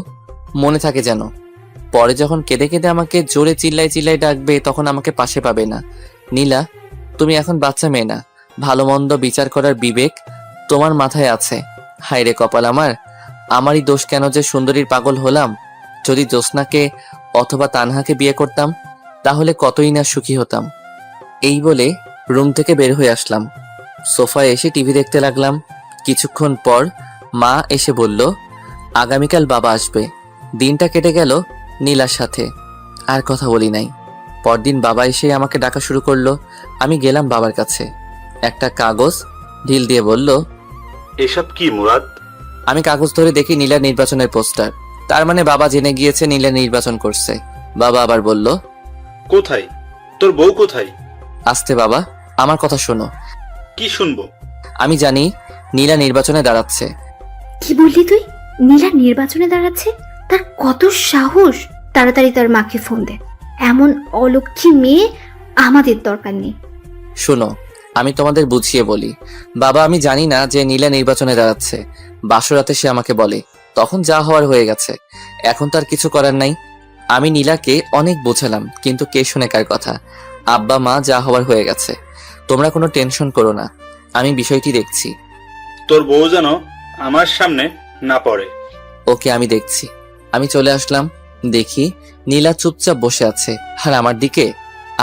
মনে থাকে যেন। পরে যখন কেঁদে কেঁদে আমাকে জোরে চিল্লাই চিল্লাই ডাকবে তখন আমাকে পাশে পাবে না। নীলা, তুমি এখন বাচ্চা মেয়ে না, ভালো মন্দ বিচার করার বিবেক তোমার মাথায় আছে। হায় রে কপাল আমার, আমারই দোষ কেন যে সুন্দরীর পাগল হলাম। যদি জ্যোৎস্নাকে অথবা তানহাকে বিয়ে করতাম তাহলে কতই না সুখী হতাম। এই বলে রুম থেকে বের হয়ে আসলাম। সোফায় এসে টিভি দেখতে লাগলাম। কিছুক্ষণ পর মা এসে বলল, আগামীকাল বাবা আসবে। দিনটা কেটে গেল নীলার সাথে, আর কথা বলি নাই। পরদিন বাবা এসে আমাকে ডাকা শুরু করলো। আমি গেলাম বাবার কাছে। একটা কাগজ ঢিল দিয়ে বলল, এসব কি মুরাদ? আমি কাগজ ধরে দেখি নীলার নির্বাচনের পোস্টার। তার মানে বাবা জেনে গিয়েছে নীলা নির্বাচন করছে। বাবা আবার বলল, কোথায়? তোর বউ কোথায়? আস্তে বাবা, আমার কথা শোনো। কি শুনবো? আমি জানি নীলা নির্বাচনে দাঁড়াচ্ছে। কি বললি তুই? নীলা নির্বাচনে দাঁড়াচ্ছে? তার কত সাহস! তাড়াতাড়ি তার মাকে ফোন দে। এমন অলক্ষী মেয়ে আমাদের দরকার নেই। শোনো, আমি তোমাদের বুঝিয়ে বলি। বাবা, আমি জানি না যে নীলা নির্বাচনে দাঁড়াচ্ছে। বাসরাতে সে আমাকে বলে, তখন যা হওয়ার হয়ে গেছে, এখন তার কিছু করার নাই। আমি নীলাকে অনেক বোঝালাম, কিন্তু কে শুনে কার কথা। আব্বা মা যা হওয়ার হয়ে গেছে, তোমরা কোনো টেনশন করো না, আমি বিষয়টি দেখছি। তোর বউ যেন আমার সামনে না পড়ে। ওকে, আমি দেখছি। আমি চলে আসলাম। দেখি নীলা চুপচাপ বসে আছে আর আমার দিকে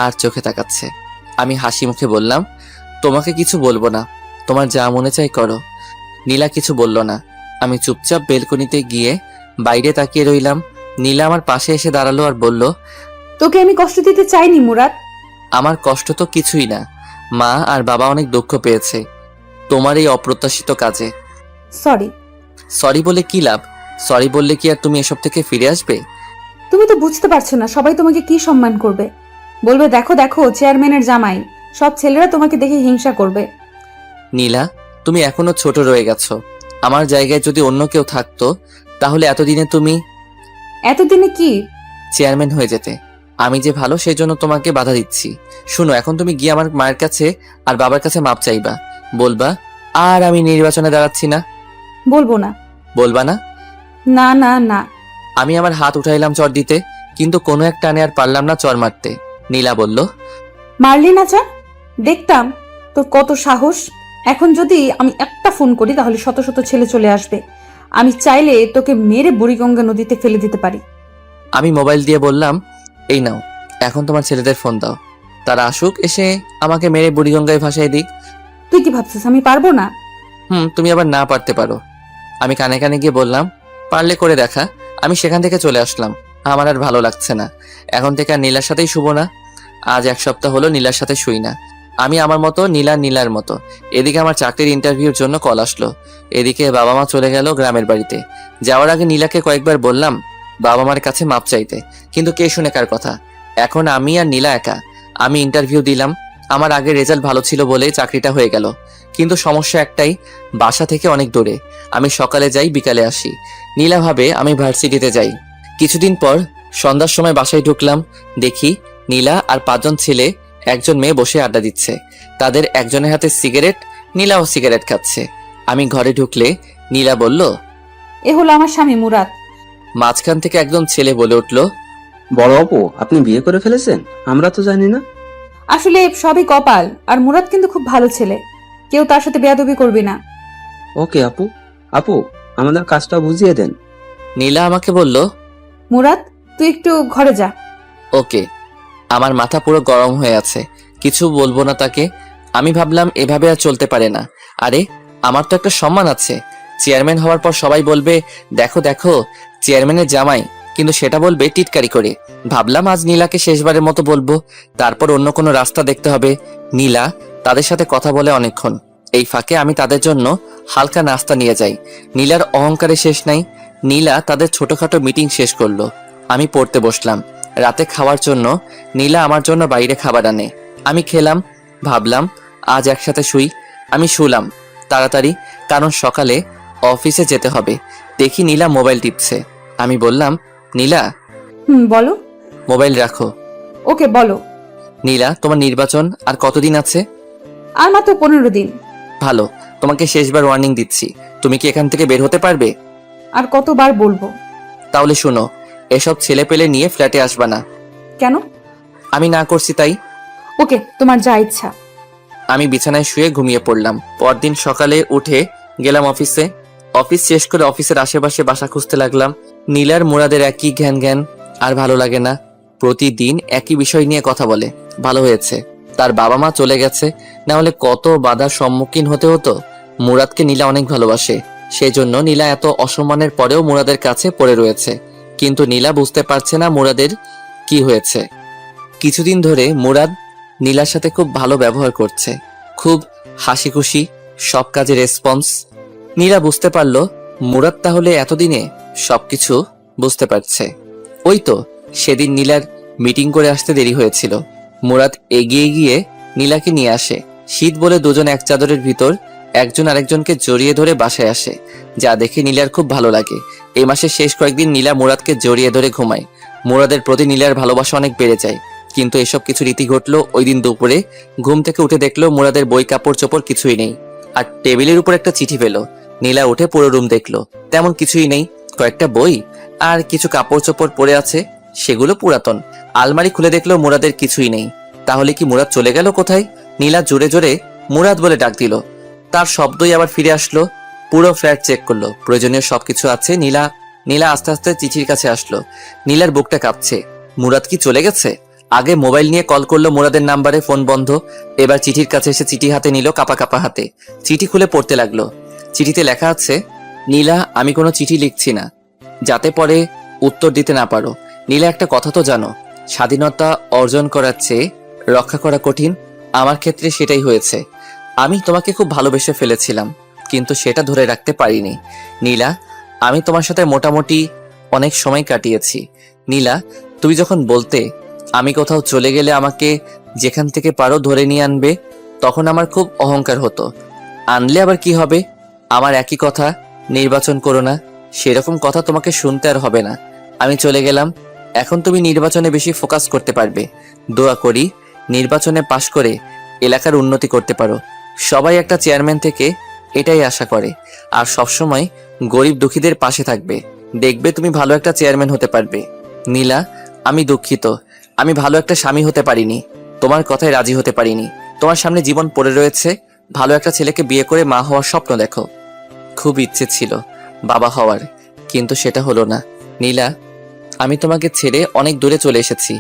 আর চোখে তাকাচ্ছে। আমি হাসি মুখে বললাম, তোমাকে কিছু বলবো না, তোমার যা মনে চাই করো। নীলা কিছু বলল না। আমি চুপচাপ বেলকনিতে গিয়ে বাইরে তাকিয়ে রইলাম। নীলা আমার পাশে এসে দাঁড়ালো আর বলল, তোকে আমি কষ্ট দিতে চাইনি মুরাদ। আমার কষ্ট তো কিছুই না। মা আর বাবা অনেক দুঃখ পেয়েছে তোমার এই অপ্রত্যাশিত কাজে। সরি। সরি বলে কি লাভ? সরি বললে কি আর তুমি এসব থেকে ফিরে আসবে? তুমি তো বুঝতে পারছো না সবাই তোমাকে কি সম্মান করবে। বলবে দেখো দেখো চেয়ারম্যানের জামাই। সব ছেলেরা তোমাকে দেখে হিংসা করবে। নীলা, তুমি এখনো ছোট রয়ে গেছো। আমার জায়গায় যদি অন্য কেউ থাকতো তাহলে এতদিনে কি? চেয়ারম্যান হয়ে যেতে। আমি যে ভালো সেই জন্য তোমাকে বাধা দিচ্ছি। শুনো, এখন তুমি গিয়ে আমার মায়ের কাছে আর বাবার কাছে মাপ চাইবা। বলবা আর আমি নির্বাচনে দাঁড়াচ্ছি না। বলবো না। বলবা না? না না না। আমি আমার হাত উঠাইলাম চর দিতে, কিন্তু কোনো এক টানে আর পারলাম না চর মারতে। নীলা বলল, মারলি না চা? দেখতাম তোর কত সাহস। এখন যদি আমি একটা ফোন করি তাহলে শত শত ছেলে চলে আসবে। আমি চাইলে তোকে মেরে বুড়িগঙ্গা নদীতে ফেলে দিতে পারি। আমি মোবাইল দিয়ে বললাম, এই নাও, এখন তোমার ছেলেদের ফোন দাও, তারা আসুক, এসে আমাকে মেরে বুড়িগঙ্গায় ভাসাই দিক। তুই কি ভাবছিস আমি পারবো না? তুমি আবার না পারতে পারো। আমি কানে কানে গিয়ে বললাম, পারলে করে দেখা। আমি সেখান থেকে চলে আসলাম। আমার আর ভালো লাগছে না। এখন থেকে আর নীলার সাথেই শুবো না। আজ 1 সপ্তাহ হলো নীলার সাথে শুই না। আমি আমার মতো, নীলা নীলার মতো। এদিকে আমার চাকরির ইন্টারভিউর জন্য কল আসলো। এদিকে বাবা মা চলে গেল গ্রামের বাড়িতে। যাওয়ার আগে নীলাকে কয়েকবার বললাম বাবা মার কাছে মাপ চাইতে, কিন্তু কে শুনে কার কথা। এখন আমি আর নীলা একা। আমি ইন্টারভিউ দিলাম। আমার আগের রেজাল্ট ভালো ছিল বলে চাকরিটা হয়ে গেল, কিন্তু সমস্যা একটাই, বাসা থেকে অনেক দূরে। আমি সকালে যাই, বিকালে আসি। নীলা ভাবে আমি ভার্সিটিতে যাই। কিছুদিন পর সন্ধ্যার সময় বাসায় ঢুকলাম। দেখি নীলা আর 5 জন ছেলে, 1 জন মেয়ে বসে আড্ডা দিচ্ছে। তাদের একজনের হাতে সিগারেট, নীলাও সিগারেট খাচ্ছে। আমি ঘরে ঢুকলে নীলা বলল, এ হলো আমার স্বামী মুরাদ। মাঝখান থেকে একজন ছেলে বলে উঠল, বড় আপু, আপনি বিয়ে করে ফেলেছেন? আমরা তো জানি না। আসলে সবই কপাল। আর মুরাদ কিন্তু খুব ভালো ছেলে, কেউ তার সাথে বেয়াদবি করবি না। ওকে আপু। আপু, আমাদের কাজটা বুঝিয়ে দেন। নীলা আমাকে বলল, মুরাদ, তুই একটু ঘরে যা। ওকে। আমার মাথা পুরো গরম হয়ে আছে, কিছু বলবো না তাকে। আমি ভাবলাম এভাবে আর চলতে পারে না। আরে আমার তো একটা সম্মান আছে। চেয়ারম্যান হওয়ার পর সবাই বলবে, দেখো দেখো চেয়ারম্যানের জামাই, কিন্তু সেটা বলবে টিটকারি করে। ভাবলাম আজ নীলাকে শেষবারের মতো বলবো, তারপর অন্য কোনো রাস্তা দেখতে হবে। নীলা তাদের সাথে কথা বলে অনেকক্ষণ। এই ফাঁকে আমি তাদের জন্য হালকা নাস্তা নিয়ে যাই। নীলার অহংকারে শেষ নাই। নীলা তাদের ছোটখাটো মিটিং শেষ করলো। আমি পড়তে বসলাম। রাতে খাওয়ার জন্য নীলা আমার জন্য বাইরে খাবার আনে। আমি খেলাম। ভাবলাম আজ একসাথে শুই। আমি শুলাম তাড়াতাড়ি, কারণ সকালে অফিসে যেতে হবে। দেখি নীলা মোবাইল টিপছে। আমি বললাম, নীলা বলো। মোবাইল রাখো। ওকে, বলো। নীলা, তোমার নির্বাচন আর কতদিন আছে? আর মাত্র 15 দিন। ভালো, তোমাকে শেষবার ওয়ার্নিং দিচ্ছি। তুমি কি এখান থেকে বের হতে পারবে? আর কতবার বলবো? তাহলে শোনো, এসব ছেলে পেলে নিয়ে ফ্ল্যাটে আসবা না। কেন? আমি না করছি তাই। ওকে, তোমার যা ইচ্ছা। আমি বিছানায় শুয়ে ঘুমিয়ে পড়লাম। পরদিন সকালে উঠে গেলাম অফিসে। অফিস শেষ করে অফিসের আশেপাশে বাসা খুঁজতে লাগলাম। নীলার মুরাদের একই জ্ঞান জ্ঞান, আর ভালো লাগে না। প্রতিদিন একই বিষয় নিয়ে কথা বলে। ভালো হয়েছে তার বাবা মা চলে গেছে, না হলে কত বাধার সম্মুখীন হতে হতো। মুরাদকে নীলা অনেক ভালোবাসে, সেজন্য নীলা এত অসম্মানের পরেও মুরাদের কাছে পড়ে রয়েছে। কিন্তু নীলা বুঝতে পারছে না মুরাদের কি হয়েছে। কিছুদিন ধরে মুরাদ নীলার সাথে খুব ভালো ব্যবহার করছে, খুব হাসি খুশি, সব কাজে রেসপন্স। নীলা বুঝতে পারলো মুরাদ তাহলে এতদিনে সবকিছু বুঝতে পারছে। ওই তো সেদিন নীলার মিটিং করে আসতে দেরি হয়েছিল। মুরাদ এগিয়ে গিয়ে নীলাকে নিয়ে আসে। শীত বলে দুজন এক চাদরের ভিতর একজন আরেকজনকে জড়িয়ে ধরে বাসায় আসে, যা দেখে নীলার খুব ভালো লাগে। এই মাসের শেষ কয়েকদিন নীলা মুরাদকে জড়িয়ে ধরে ঘুমায়। মুরাদের প্রতি নীলার ভালোবাসা অনেক বেড়ে যায়। কিন্তু এসব কিছু রীতি ঘটলো ওই দিন দুপুরে। ঘুম থেকে উঠে দেখলো মুরাদের বই কাপড় চোপড় কিছুই নেই, আর টেবিলের উপর একটা চিঠি পেলো। নীলা উঠে পুরো রুম দেখলো, তেমন কিছুই নেই। কয়েকটা বই আর কিছু কাপড় চোপড় পরে আছে, সেগুলো পুরাতন। আলমারি খুলে দেখলো মুরাদের কিছুই নেই। তাহলে কি মুরাদ চলে গেল কোথায়? নীলা জোরে জোরে মুরাদ বলে ডাক দিল। তার শব্দই আবার ফিরে আসলো। পুরো ফ্ল্যাট চেক করলো, প্রয়োজনীয় সবকিছু আছে। নীলা আস্তে আস্তে চিঠির কাছে আসলো। নীলার বুকটা কাঁপছে। মুরাদ কি চলে গেছে? আগে মোবাইল নিয়ে কল করলো মুরাদের নাম্বারে, ফোন বন্ধ। এবার চিঠির কাছে এসে চিঠি হাতে নিল, কাপা কাপা হাতে। চিঠি খুলে পড়তে লাগলো। চিঠিতে লেখা আছে, নীলা, আমি কোনো চিঠি লিখছি না যাতে পরে উত্তর দিতে না পারো। নীলা, একটা কথা তো জানো, স্বাধীনতা অর্জন করার চেয়ে রক্ষা করা কঠিন। আমার ক্ষেত্রে সেটাই হয়েছে। আমি তোমাকে খুব ভালোবেসে ফেলেছিলাম, কিন্তু সেটা ধরে রাখতে পারিনি। নীলা, আমি তোমার সাথে মোটামুটি অনেক সময় কাটিয়েছি। নীলা, তুমি যখন বলতে আমি কোথাও চলে গেলে আমাকে যেখান থেকে পারো ধরে নিয়ে আনবে, তখন আমার খুব অহংকার হতো। আনলে আবার কি হবে? আমার একই কথা, নির্বাচন করো না। সেরকম কথা তোমাকে শুনতে আর হবে না। আমি চলে গেলাম। এখন তুমি নির্বাচনে বেশি ফোকাস করতে পারবে। দোয়া করি নির্বাচনে পাশ করে এলাকার উন্নতি করতে পারো। সবাই একটা চেয়ারম্যান থেকে এটাই আশা করে, আর সবসময় গরিব দুঃখীদের পাশে থাকবে। দেখবে তুমি ভালো একটা চেয়ারম্যান হতে পারবে। নীলা, আমি দুঃখিত, আমি ভালো একটা স্বামী হতে পারিনি, তোমার কথায় রাজি হতে পারিনি। তোমার সামনে জীবন পড়ে রয়েছে, ভালো একটা ছেলেকে বিয়ে করে মা হওয়ার স্বপ্ন দেখো। খুব ইচ্ছে ছিল বাবা হওয়ার, কিন্তু সেটা হলো না। নীলা, আমি তোমাকে ছেড়ে অনেক দূরে চলে এসেছি।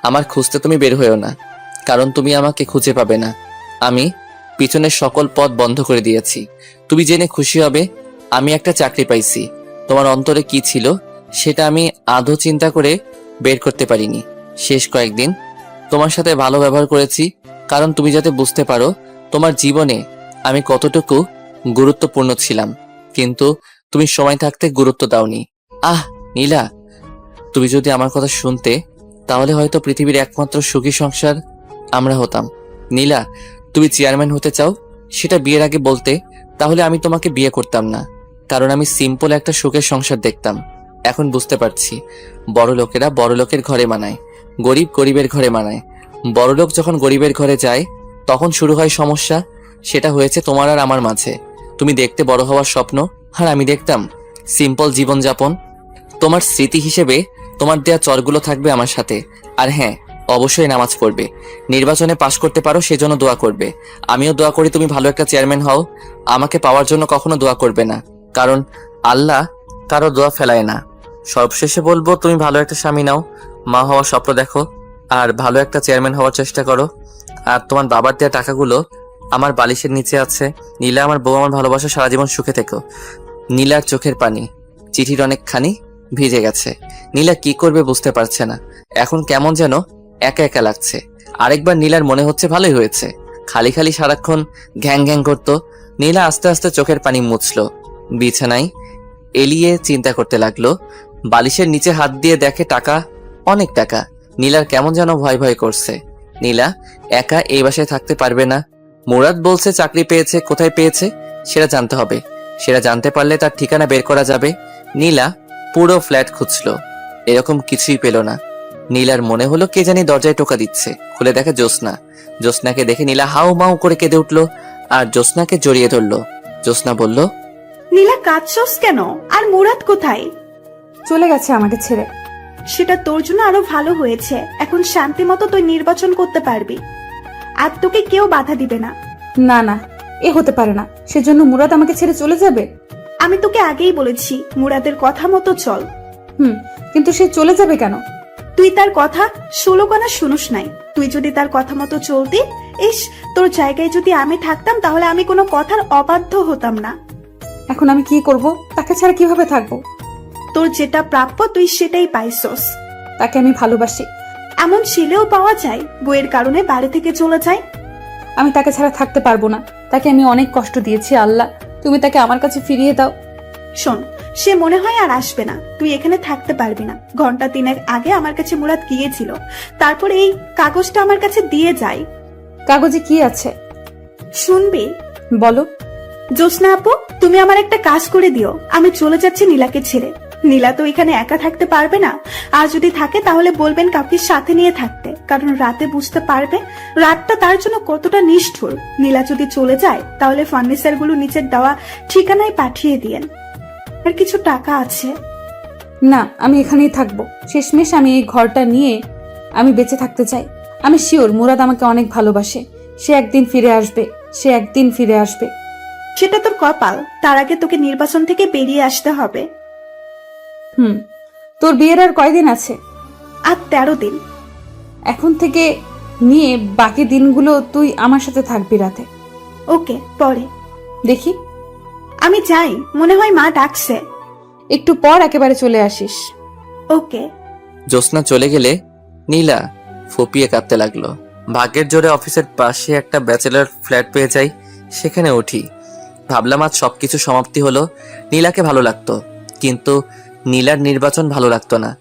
আমার খুঁজতে তুমি বের হয়েও না, কারণ তুমি আমাকে খুঁজে পাবে না। আমি পিছনের সকল পথ বন্ধ করে দিয়েছি। তুমি জেনে খুশি হবে, আমি একটা চাকরি পাইছি। তোমার অন্তরে কি ছিল সেটা আমি আদৌ চিন্তা করে বের করতে পারিনি। শেষ কয়েকদিন তোমার সাথে ভালো ব্যবহার করেছি, কারণ তুমি যাতে বুঝতে পারো তোমার জীবনে আমি কতটুকু গুরুত্বপূর্ণ ছিলাম, কিন্তু তুমি সময় থাকতে গুরুত্ব দাওনি। আহ নীলা, তুমি যদি আমার কথা শুনতে, তাহলে হয়তো পৃথিবীর একমাত্র সুখী সংসার আমরা হতাম। নীলা, তুমি চেয়ারম্যান হতে চাও, সেটা বিয়ের আগে বলতে, তাহলে আমি তোমাকে বিয়ে করতাম না, কারণ আমি সিম্পল একটা সুখের সংসার দেখতাম। এখন বুঝতে পারছি, বড় লোকেরা বড় লোকের ঘরে মানায়, গরিব গরিবের ঘরে মানায়। বড় লোক যখন গরিবের ঘরে যায়, তখন শুরু হয় সমস্যা। সেটা হয়েছে তোমার আর আমার মাঝে। তুমি দেখতে বড় হওয়ার স্বপ্ন, আর আমি দেখতাম সিম্পল জীবনযাপন। তোমার স্মৃতি হিসেবে তোমার দেয়া চরগুলো থাকবে আমার সাথে। আর হ্যাঁ, অবশ্যই নামাজ পড়বে, নির্বাচনে পাশ করতে পারো সেজন্য দোয়া করবে। আমিও দোয়া করি তুমি ভালো একটা চেয়ারম্যান হও। আমাকে পাওয়ার জন্য কখনো দোয়া করবে না, কারণ আল্লাহ কারো দোয়া ফেলায় না। সবশেষে বলবো, তুমি ভালো একটা স্বামী নাও, মা হওয়ার স্বপ্ন দেখো, আর ভালো একটা চেয়ারম্যান হওয়ার চেষ্টা করো। আর তোমার বাবার দেওয়া টাকাগুলো আমার বালিশের নিচে আছে। নীলা, আমার বউ, আমার ভালোবাসা, সারা জীবন সুখে থেকো। নীলার চোখের পানি চিঠির অনেকখানি ভিজে গেছে। নীলা কি করবে বুঝতে পারছে না। এখন কেমন যেন একা একা লাগছে। আরেকবার নীলার মনে হচ্ছে ভালোই হয়েছে, খালি খালি সারাক্ষণ ঘ্যাং ঘ্যাং করতো। নীলা আস্তে আস্তে চোখের পানি মুছলো, বিছানায় এলিয়ে চিন্তা করতে লাগলো। বালিশের নিচে হাত দিয়ে দেখে টাকা, অনেক টাকা। নীলার কেমন যেন ভয় ভয় করছে। নীলা একা এই বাসায় থাকতে পারবে না। মুরাদ বলছে চাকরি পেয়েছে, কোথায় পেয়েছে সেটা জানতে হবে। সেটা জানতে পারলে তার ঠিকানা বের করা যাবে। নীলা পুরো ফ্ল্যাট খুঁজলো, এরকম কিছুই পেল না। নীলার মনে হলো কে জানি দরজায় টোকা দিচ্ছে। খুলে দেখে জ্যোৎস্না। জ্যোৎস্নাকে দেখে নীলা হাউ মাউ করে কেঁদে উঠলো আর জ্যোৎস্নাকে জড়িয়ে ধরলো। জ্যোৎস্না বলল, নীলা, কাঁদছস কেন? আর মুরাদ কোথায়? চলে গেছে আমাকে ছেড়ে। সেটা তোর জন্য আরো ভালো হয়েছে। এখন শান্তি মতো তুই নির্বাচন করতে পারবি, আর তোকে কেউ বাধা দিবে না। না না, এ হতে পারে না। সেজন্য মুরাদ আমাকে ছেড়ে চলে যাবে? আমি তোকে আগেই বলেছি, মুরাদের কথা মতো চল। কিন্তু সে চলে যাবে কেন? তুই তার কথা 16 কানা শুনুস নাই। তুই যদি তার কথা মতো চলতি, তোর জায়গায় যদি আমি থাকতাম, তাহলে আমি কোনো কথার অবাধ্য হতাম না। এখন আমি কি করব? তাকে ছাড়া কিভাবে থাকবো? তোর যেটা প্রাপ্য তুই সেটাই পাইছস। তাকে আমি ভালোবাসি। এমন ছেলেও পাওয়া যায় বইয়ের কারণে বাড়ি থেকে চলে যায়। আমি তাকে ছাড়া থাকতে পারবো না। তাকে আমি অনেক কষ্ট দিয়েছি। আল্লাহ, তুমি তাকে আমার কাছে ফিরিয়ে দাও। শোন, সে মনে হয় আর আসবে না। তুই এখানে থাকতে পারবি না। ঘন্টা 3 আগে আমার কাছে মুরাদ গিয়েছিল, তারপর এই কাগজটা আমার কাছে দিয়ে যায়। কাগজে কি আছে শুনবি? বলো। জ্যোৎস্না আপু, তুমি আমার একটা কাজ করে দিও। আমি চলে যাচ্ছি নীলাকে ছেড়ে। নীলা তো এখানে একা থাকতে পারবে না, আর যদি থাকে তাহলে বলবেন কাউকে সাথে নিয়ে থাকতে, কারণ রাতে বুঝতে পারবে রাতটা তার জন্য কতটা নিষ্ঠুর। নীলা যদি চলে যায় তাহলে ফার্নিচার গুলো নিচের দেওয়া ঠিকানায় পাঠিয়ে দিয়েন। আর কিছু টাকা আছে। না, আমি এখানেই থাকবো। শেষমেশ আমি এই ঘরটা নিয়ে আমি বেঁচে থাকতে চাই। আমি শিওর মুরাদ আমাকে অনেক ভালোবাসে। সে একদিন ফিরে আসবে। সে একদিন ফিরে আসবে। সেটা তোর কপাল। তার আগে তোকে নির্বাচন থেকে বেরিয়ে আসতে হবে। তোর বিয়ের আর কয়দিন আছে? আর 13 দিন। এখন থেকে নিয়ে বাকি দিনগুলো তুই আমার সাথে থাকবি রাতে। ওকে, পরে দেখি। আমি যাই, মনে হয় মা ডাকছে। একটু পর একেবারে চলে আসিস। ওকে। জ্যোৎস্না চলে গেলে নীলা ফুপিয়ে কাঁদতে লাগলো। ভাগ্যের জোরে অফিসের পাশে একটা ব্যাচেলর ফ্ল্যাট পেয়ে যাই, সেখানে উঠি। ভাবলাম আজ সবকিছু সমাপ্তি হলো। নীলাকে ভালো লাগতো, কিন্তু নীলার নির্বাচন ভালো লাগতো না।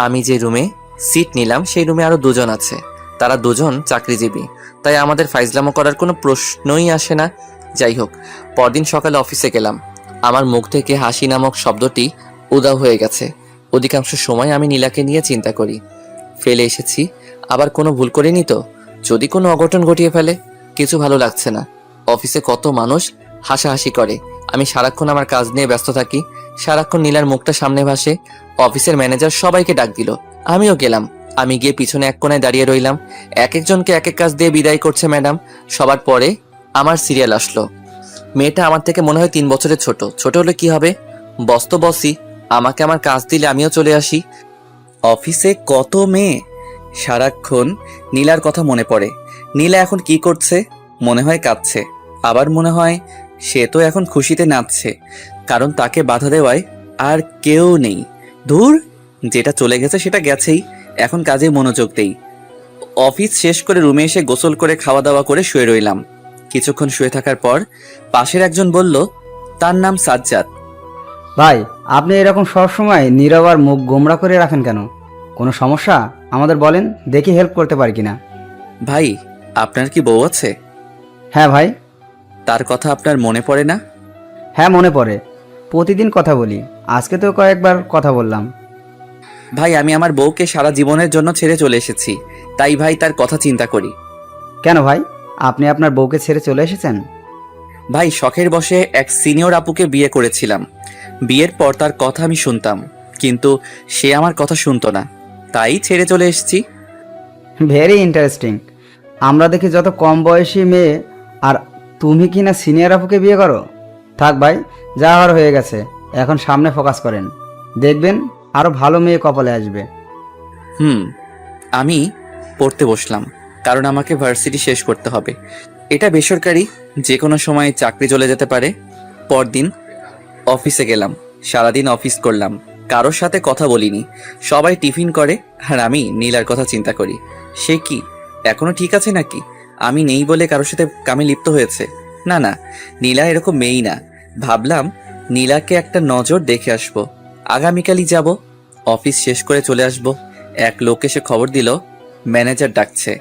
আমি যে রুমে সিট নিলাম সেই রুমে আরো 2 জন আছে। তারা 2 জন চাকরিজীবী, তাই আমাদের ফাইজলামো করার কোনো প্রশ্নই আসে না। যাই হোক, পরদিন সকালে অফিসে গেলাম। আমার মুখ থেকে হাসি নামক শব্দটি উধাও হয়ে গেছে। অধিকাংশ সময় আমি নীলাকে নিয়ে চিন্তা করি। ফেলে এসেছি, আবার কোনো ভুল করিনি তো? যদি কোনো অঘটন ঘটিয়ে ফেলে? কিছু ভালো লাগছে না। অফিসে কত মানুষ হাসাহাসি করে, আমি সারাক্ষণ আমার কাজ নিয়ে ব্যস্ত থাকি। সারাক্ষণ নীলার মুখটা সামনে ভাসে। অফিসের ম্যানেজার সবাইকে ডাক দিল, আমিও গেলাম। আমি গিয়ে পিছনে এক কোণায় দাঁড়িয়ে রইলাম। এক একজনকে এক এক কাজ দিয়ে বিদায় করছে ম্যাডাম। সবার পরে আমার সিরিয়াল আসলো। মেয়েটা আমার থেকে মনে হয় 3 বছরের ছোট। ছোট হলে কি হবে, বস তো বসই। আমাকে আমার কাজ দিলে আমিও চলে আসি। অফিসে কত মেয়ে, সারাক্ষণ নীলার কথা মনে পড়ে। নীলা এখন কি করছে? মনে হয় কাঁদছে, আবার মনে হয় সে তো এখন খুশিতে নাচছে, কারণ তাকে বাধা দেওয়ায় আর কেউ নেই। ধুর, যেটা চলে গেছে সেটা গেছেই, এখন কাজে মনোযোগ দেই। অফিস শেষ করে রুমে এসে গোসল করে খাওয়া দাওয়া করে শুয়ে রইলাম। কিছুক্ষণ শুয়ে থাকার পর পাশের একজন বলল, তার নাম সাজ্জাদ। ভাই, আপনি এরকম সবসময় নীরব আর মুখ গোমড়া করে রাখেন কেন? কোনো সমস্যা আমাদের বলেন, দেখি হেল্প করতে পারি কিনা। ভাই, আপনার কি বউ আছে? হ্যাঁ ভাই। তার কথা আপনার মনে পড়ে না? হ্যাঁ মনে পড়ে, প্রতিদিন কথা বলি। আজকে তো কয়েকবার কথা বললাম। ভাই, আমি আমার বউকে সারা জীবনের জন্য ছেড়ে চলে এসেছি, তাই ভাই তার কথা চিন্তা করি। কেন ভাই, আপনি আপনার বউকে ছেড়ে চলে এসেছেন? ভাই, শখের বশে এক সিনিয়র আপুকে বিয়ে করেছিলাম। বিয়ের পর তার কথা আমি শুনতাম, কিন্তু সে আমার কথা শুনতো না, তাই ছেড়ে চলে এসেছি। Very interesting. আমরা দেখি যত কম বয়সী মেয়ে আর তুমি কি না সিনিয়র আপুকে বিয়ে করো? থাক ভাই, যা হওয়ার হয়ে গেছে, এখন সামনে ফোকাস করেন। দেখবেন আরো ভালো মেয়ে কপালে আসবে। আমি পড়তে বসলাম, কারণ আমাকে ভার্সিটি শেষ করতে হবে। এটা বেসরকারি, যে কোনো সময় চাকরি চলে যেতে পারে। পরদিন অফিসে গেলাম, সারাদিন অফিস করলাম, কারোর সাথে কথা বলিনি। সবাই টিফিন করে আর আমি নীলার কথা চিন্তা করি। সে কি এখনো ঠিক আছে নাকি? আমি নেই বলে কারোর সাথে কামে লিপ্ত হয়েছে? না না, নীলা এরকম মেয়েই না। ভাবলাম নীলাকে একটা নজর দেখে আসবো, আগামীকালই যাব। অফিস শেষ করে চলে আসব। এক লোক এসে খবর দিল ম্যানেজার ডাকছে।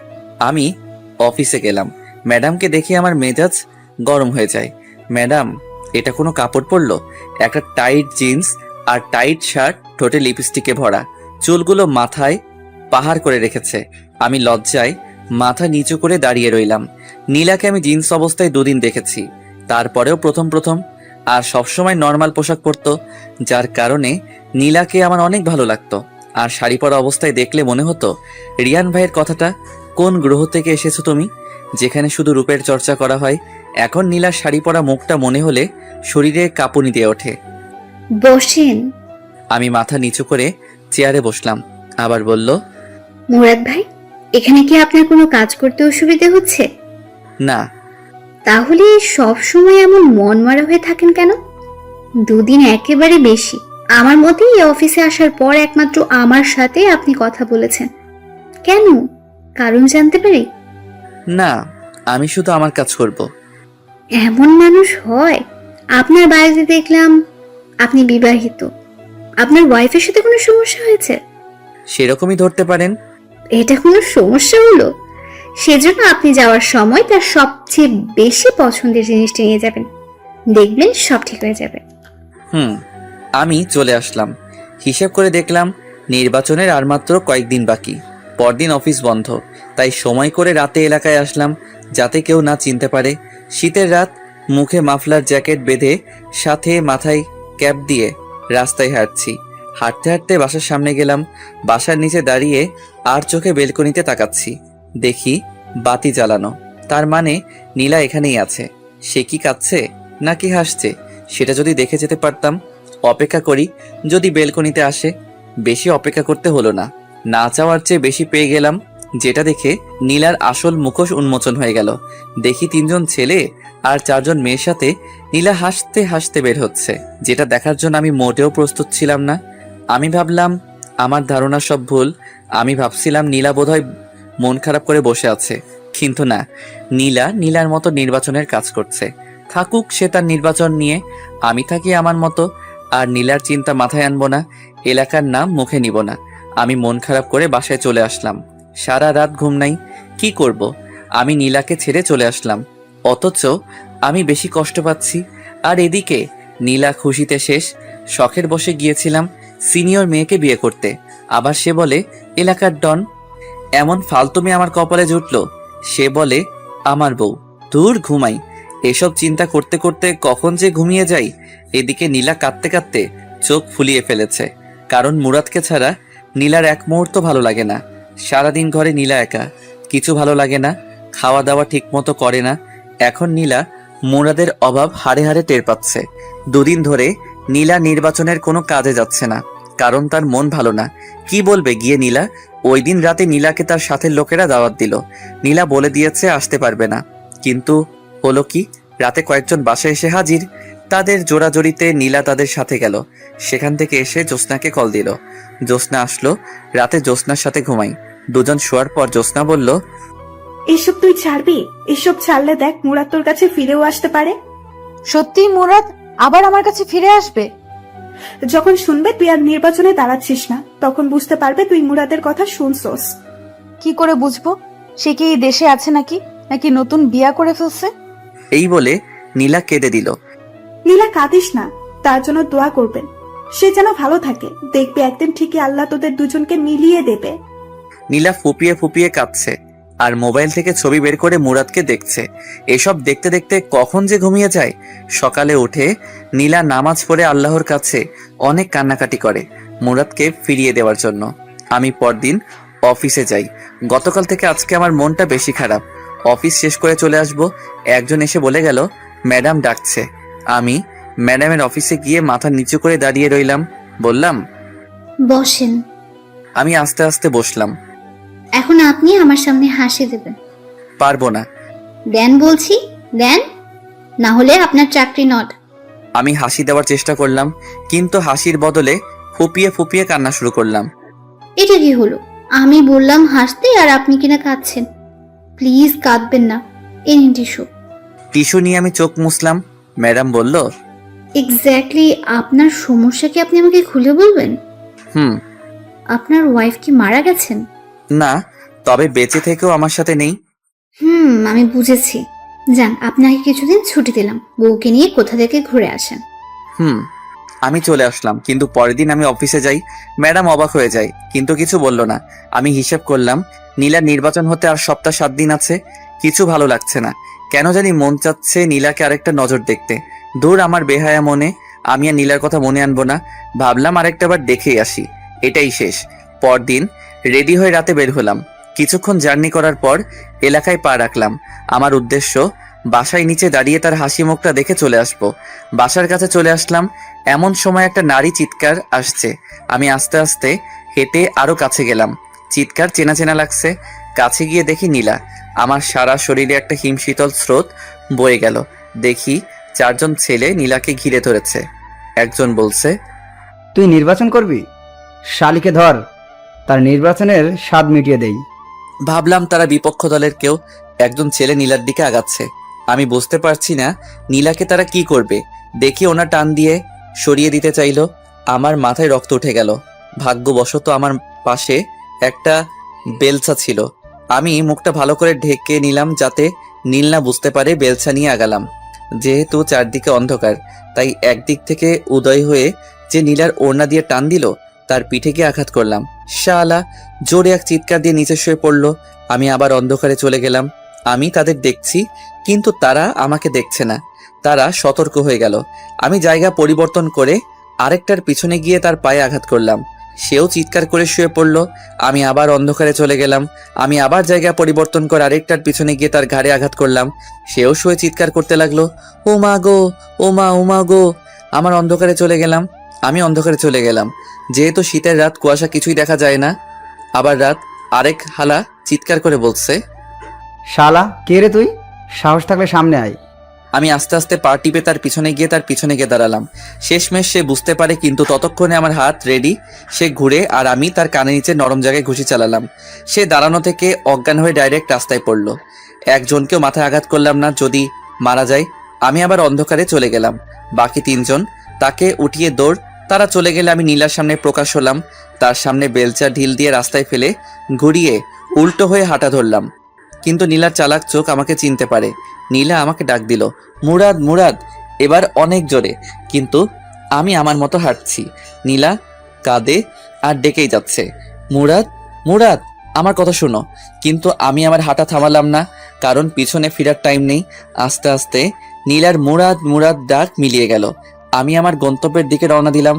আমি অফিসে গেলাম। ম্যাডামকে দেখে আমার মেজাজ গরম হয়ে যায়। ম্যাডাম, এটা কোনো কাপড় পরলো? একটা টাইট জিন্স আর টাইট শার্ট, ঠোঁটে লিপস্টিকে ভরা, চুলগুলো মাথায় পাহাড় করে রেখেছে। আমি লজ্জায় মাথা নিচু করে দাঁড়িয়ে রইলাম। নীলাকে আমি জিন্স অবস্থায় 2 দিন দেখেছি, তারপরেও প্রথম আর সবসময় নর্মাল পোশাক পরতো, যার কারণে নীলাকে আমার অনেক ভালো লাগতো। আর শাড়ি পরা অবস্থায় দেখলে মনে হতো, রিয়ান ভাইয়ের কথাটা, কোন গ্রহ থেকে এসেছো তুমি, যেখানে শুধু রূপের চর্চা করা হয়। এখন নীলার শাড়ি পরা মুখটা মনে হলে শরীরে কাঁপুনি দিয়ে ওঠে। বসেন। আমি মাথা নিচু করে চেয়ারে বসলাম। আবার বলল, মুরাদ ভাই, এখানে কি আপনার কোনো কাজ করতে অসুবিধা হচ্ছে? না। তাহলে সব সময় এমন মন মারা হয়ে থাকেন কেন? 2 দিন একেবারে বেশি। আমার মতে এই অফিসে আসার পর একমাত্র আমার সাথে আপনি কথা বলেছেন। কেন? কারণ জানতে পারি? না, আমি শুধু আমার কাজ করব। এমন মানুষ হয়? আপনার বাড়িতে দেখলাম আপনি বিবাহিত। আপনার ওয়াইফের সাথে কোনো সমস্যা হয়েছে? সেরকমই ধরতে পারেন। এটা কোনো সমস্যা হলো? সেজন্য আপনি যাওয়ার সময় তার সবচেয়ে বেশি পছন্দের জিনিসটা নিয়ে যাবেন। দেখবেন সব ঠিক হয়ে যাবে। আমি চলে আসলাম। হিসেব করে দেখলাম নির্বাচনের আর মাত্র কয়েকদিন বাকি। পরদিন অফিস বন্ধ, তাই সময় করে রাতে এলাকায় আসলাম, যাতে কেউ না চিনতে পারে। শীতের রাত, মুখে মাফলার জ্যাকেট বেঁধে, সাথে মাথায় ক্যাপ দিয়ে রাস্তায় হাঁটছি। হাঁটতে হাঁটতে বাসার সামনে গেলাম। বাসার নিচে দাঁড়িয়ে আর চোখে বেলকনিতে তাকাচ্ছি। দেখি বাতি জ্বালানো, তার মানে নীলা এখানেই আছে। সে কি কাঁদছে নাকি হাসছে, সেটা যদি দেখে যেতে পারতাম। অপেক্ষা করি, যদি বেলকনিতে আসে। বেশি অপেক্ষা করতে হলো না, না চাওয়ার চেয়ে বেশি পেয়ে গেলাম, যেটা দেখে নীলার আসল মুখোশ উন্মোচন হয়ে গেল। দেখি 3 জন ছেলে আর 4 জন মেয়ের সাথে নীলা হাসতে হাসতে বের হচ্ছে, যেটা দেখার জন্য আমি মোটেও প্রস্তুত ছিলাম না। আমি ভাবলাম আমার ধারণা সব ভুল। আমি ভাবছিলাম নীলা বোধহয় মন খারাপ করে বসে আছে, কিন্তু না, নীলার মতো নির্বাচনের কাজ করছে। থাকুক সে তার নির্বাচন নিয়ে, আমি থাকি আমার মতো। আর নীলার চিন্তা মাথায় আনবো না, এলাকার নাম মুখে নিব না। আমি মন খারাপ করে বাসায় চলে আসলাম। সারা রাত ঘুম নাই। কি করব? আমি নীলাকে ছেড়ে চলে আসলাম, অথচ আমি বেশি কষ্ট পাচ্ছি। আর এদিকে নীলা খুশিতে শেষ। শখের বসে গিয়েছিলাম সিনিয়র মেয়েকে বিয়ে করতে, আবার সে বলে এলাকার ডন। এমন ফালতু মেয়ে আমার কপালে জুটলো, সে বলে আমার বউ। দূর, ঘুমাই। এসব চিন্তা করতে করতে কখন যে ঘুমিয়ে যাই। এদিকে নীলা কাঁদতে কাঁদতে চোখ ফুলিয়ে ফেলেছে, কারণ মুরাদকে ছাড়া নীলার এক মুহূর্ত ভালো লাগে না। সারাদিন ঘরে নীলা একা, কিছু ভালো লাগে না, খাওয়া দাওয়া ঠিক মতো করে না। এখন নীলা মুরাদের অভাব হাড়ে হাড়ে টের পাচ্ছে। 2 দিন ধরে নীলা নির্বাচনের কোনো কাজে যাচ্ছে না, কারণ তার মন ভালো না। কি বলবে গিয়ে নীলা? ওই দিন রাতে নীলাকে তার সাথের লোকেরা দাওয়াত দিল। নীলা বলে দিয়েছে আসতে পারবে না, কিন্তু হলো কি, রাতে কয়েকজন বাসায় এসে হাজির। তাদের জোরাজোরিতে নীলা তাদের সাথে গেল। সেখান থেকে এসে জ্যোৎস্নাকে কল দিল। জ্যোৎস্না আসলো। রাতে জ্যোৎস্নার সাথে ঘুমাই। 2 জন শোয়ার পর জ্যোৎস্না বলল, এসব তুই ছাড়বি? এসব ছাড়লে দেখ মুরাদ তোর কাছে ফিরেও আসতে পারে। সত্যি মুরাদ আবার আমার কাছে ফিরে আসবে? যখন শুনবে তুই আর নির্বাচনে দাঁড়াচ্ছিস না, তখন বুঝতে পারবে তুই মুরাদের কথা শুনছস। কি করে বুঝবো? সে কি এই দেশে আছে নাকি নাকি নতুন বিয়া করে ফেলছে? এই বলে নীলা কেঁদে দিল। নীলা, কাঁদিস না, তার জন্য দোয়া করবেন। সে যেন ভালো থাকে। দেখবে একদিন ঠিকই আল্লাহ তোদের দুজনকে মিলিয়ে দেবে। নীলা ফুপিয়ে ফুপিয়ে কাঁদছে আর মোবাইল থেকে ছবি বের করে মুরাদকে দেখছে। এসব দেখতে দেখতে কখন যে ঘুমিয়ে যায়। সকালে উঠে নীলা নামাজ পড়ে আল্লাহর কাছে অনেক কান্নাকাটি করে মুরাদকে ফিরিয়ে দেওয়ার জন্য। আমি পরদিন অফিসে যাই। গতকাল থেকে আজকে আমার মনটা বেশি খারাপ। অফিস শেষ করে চলে আসব। একজন এসে বলে গেল ম্যাডাম ডাকছে। আমি ম্যাডামের অফিসে গিয়ে মাথা নিচু করে দাঁড়িয়ে রইলাম। বললাম, বসেন। আমি আস্তে আস্তে বসলাম। এখন আপনি আমার সামনে হাসি দেবেন। পারবো না। দেন বলছি, দেন, না হলে আপনার চাকরি নট। আমি হাসি দেওয়ার চেষ্টা করলাম, কিন্তু হাসির বদলে ফুপিয়ে ফুপিয়ে কান্না শুরু করলাম। এটা কি হলো? আমি বললাম হাসতে আর আপনি কিনা কাঁদছেন। প্লিজ কাঁদবেন না। এই নিন টিস্যু। টিস্যু নিয়ে আমি চোখ মুছলাম। ম্যাডাম বলল, এক্স্যাক্টলি আপনার সমস্যা কি আপনি আমাকে খুলে বলবেন? হুম। আপনার ওয়াইফ কি মারা গেছেন? না, তবে বেঁচে থেকেও আমার সাথে নেই। আমি বুঝেছি। যান, আপনাকে কিছুদিন ছুটি দিলাম, বউকে নিয়ে কোথা থেকে ঘুরে আসেন। আমি চলে আসলাম, কিন্তু পরের দিন আমি অফিসে যাই। ম্যাডাম অবাক হয়ে যায়, কিন্তু কিছু বলল না। আমি হিসেব করলাম, নীলার নির্বাচন হতে আর সপ্তাহ 7 দিন আছে। কিছু ভালো লাগছে না, কেন জানি মন চাচ্ছে নীলাকে আরেকটা নজর দেখতে। দূর আমার বেহায়া মনে, আমি আর নীলার কথা মনে আনবো না। ভাবলাম আরেকটা বার দেখেই আসি, এটাই শেষ। পরদিন রেডি হয়ে রাতে বের হলাম। কিছুক্ষণ জার্নি করার পর এলাকায় পা রাখলাম। আমার উদ্দেশ্য বাসায় নিচে দাঁড়িয়ে তার হাসি মুখটা দেখে চলে আসবো। বাসার কাছে চলে আসলাম, এমন সময় একটা নারী চিৎকার আসছে। আমি আস্তে আস্তে হেঁটে আরো কাছে গেলাম। চিৎকার চেনা চেনা লাগছে। কাছে গিয়ে দেখি নীলা। আমার সারা শরীরে একটা হিমশীতল স্রোত বয়ে গেল। দেখি 4 জন ছেলে নীলাকে ঘিরে ধরেছে। একজন বলছে, তুই নির্বাচন করবি? শালিকে ধর, তার নির্বাচনের স্বাদ মিটিয়ে দেই। ভাবলাম তারা বিপক্ষ দলের কেউ। একজন ছেলে নীলার দিকে আগাচ্ছে। আমি বুঝতে পারছি না নীলাকে তারা কি করবে। দেখি ওনা টান দিয়ে সরিয়ে দিতে চাইলো। আমার মাথায় রক্ত উঠে গেল। ভাগ্যবশত আমার পাশে একটা বেলচা ছিল। আমি মুখটা ভালো করে ঢেকে নিলাম যাতে নীল না বুঝতে পারে। বেলচা নিয়ে আগালাম। যেহেতু চারদিকে অন্ধকার, তাই একদিক থেকে উদয় হয়ে যে নীলার ওড়না দিয়ে টান দিল, তার পিঠে গিয়ে আঘাত করলাম। শালা জোরে এক চিৎকার দিয়ে নিচে শুয়ে পড়লো। আমি আবার অন্ধকারে চলে গেলাম। আমি তাদের দেখছি, কিন্তু তারা আমাকে দেখছে না। তারা সতর্ক হয়ে গেল। আমি জায়গা পরিবর্তন করে আরেকটার পিছনে গিয়ে তার পায়ে আঘাত করলাম। সেও চিৎকার করে শুয়ে পড়লো। আমি আবার অন্ধকারে চলে গেলাম। আমি আবার জায়গা পরিবর্তন করে আরেকটার পিছনে গিয়ে তার ঘাড়ে আঘাত করলাম। সেও শুয়ে চিৎকার করতে লাগলো, ও মা গো, ও মা, ও মা গো। আমি অন্ধকারে চলে গেলাম। যেহেতু শীতের রাত, কুয়াশা, কিছুই দেখা যায় না। আবার রাত। আরেক হালা চিৎকার করে বলছে, শালা কে রে তুই? সাহস থাকলে সামনে আয়। আমি আস্তে আস্তে পা টিপে তার পিছনে গিয়ে দাঁড়ালাম। শেষমেশ সে বুঝতে পারে, কিন্তু ততক্ষণে আমার হাত রেডি। সে ঘুরে আর আমি তার কানে নিচে নরম জায়গায় ঘুষি চালালাম। সে দাঁড়ানো থেকে অজ্ঞান হয়ে ডাইরেক্ট রাস্তায় পড়লো। একজনকেও মাথায় আঘাত করলাম না, যদি মারা যায়। আমি আবার অন্ধকারে চলে গেলাম। বাকি 3 জন তাকে উঠিয়ে দৌড়। তারা চলে গেলে আমি নীলার সামনে প্রকাশ হলাম। তার সামনে বেলচা ঢিল দিয়ে রাস্তায় ফেলে ঘুরিয়ে উল্টো হয়ে হাঁটা ধরলাম। কিন্তু নীলার চালাক চোখ আমাকে চিনতে পারে। নীলা আমাকে ডাক দিল, মুরাদ, মুরাদ। এবার অনেক জোরে, কিন্তু আমি আমার মতো হাঁটছি। নীলা কাঁদে আর ডেকেই যাচ্ছে, মুরাদ, মুরাদ, আমার কথা শোনো। কিন্তু আমি আমার হাঁটা থামালাম না, কারণ পিছনে ফেরার টাইম নেই। আস্তে আস্তে নীলার মুরাদ, মুরাদ ডাক মিলিয়ে গেল। আমি আমার গন্তব্যের দিকে রওনা দিলাম।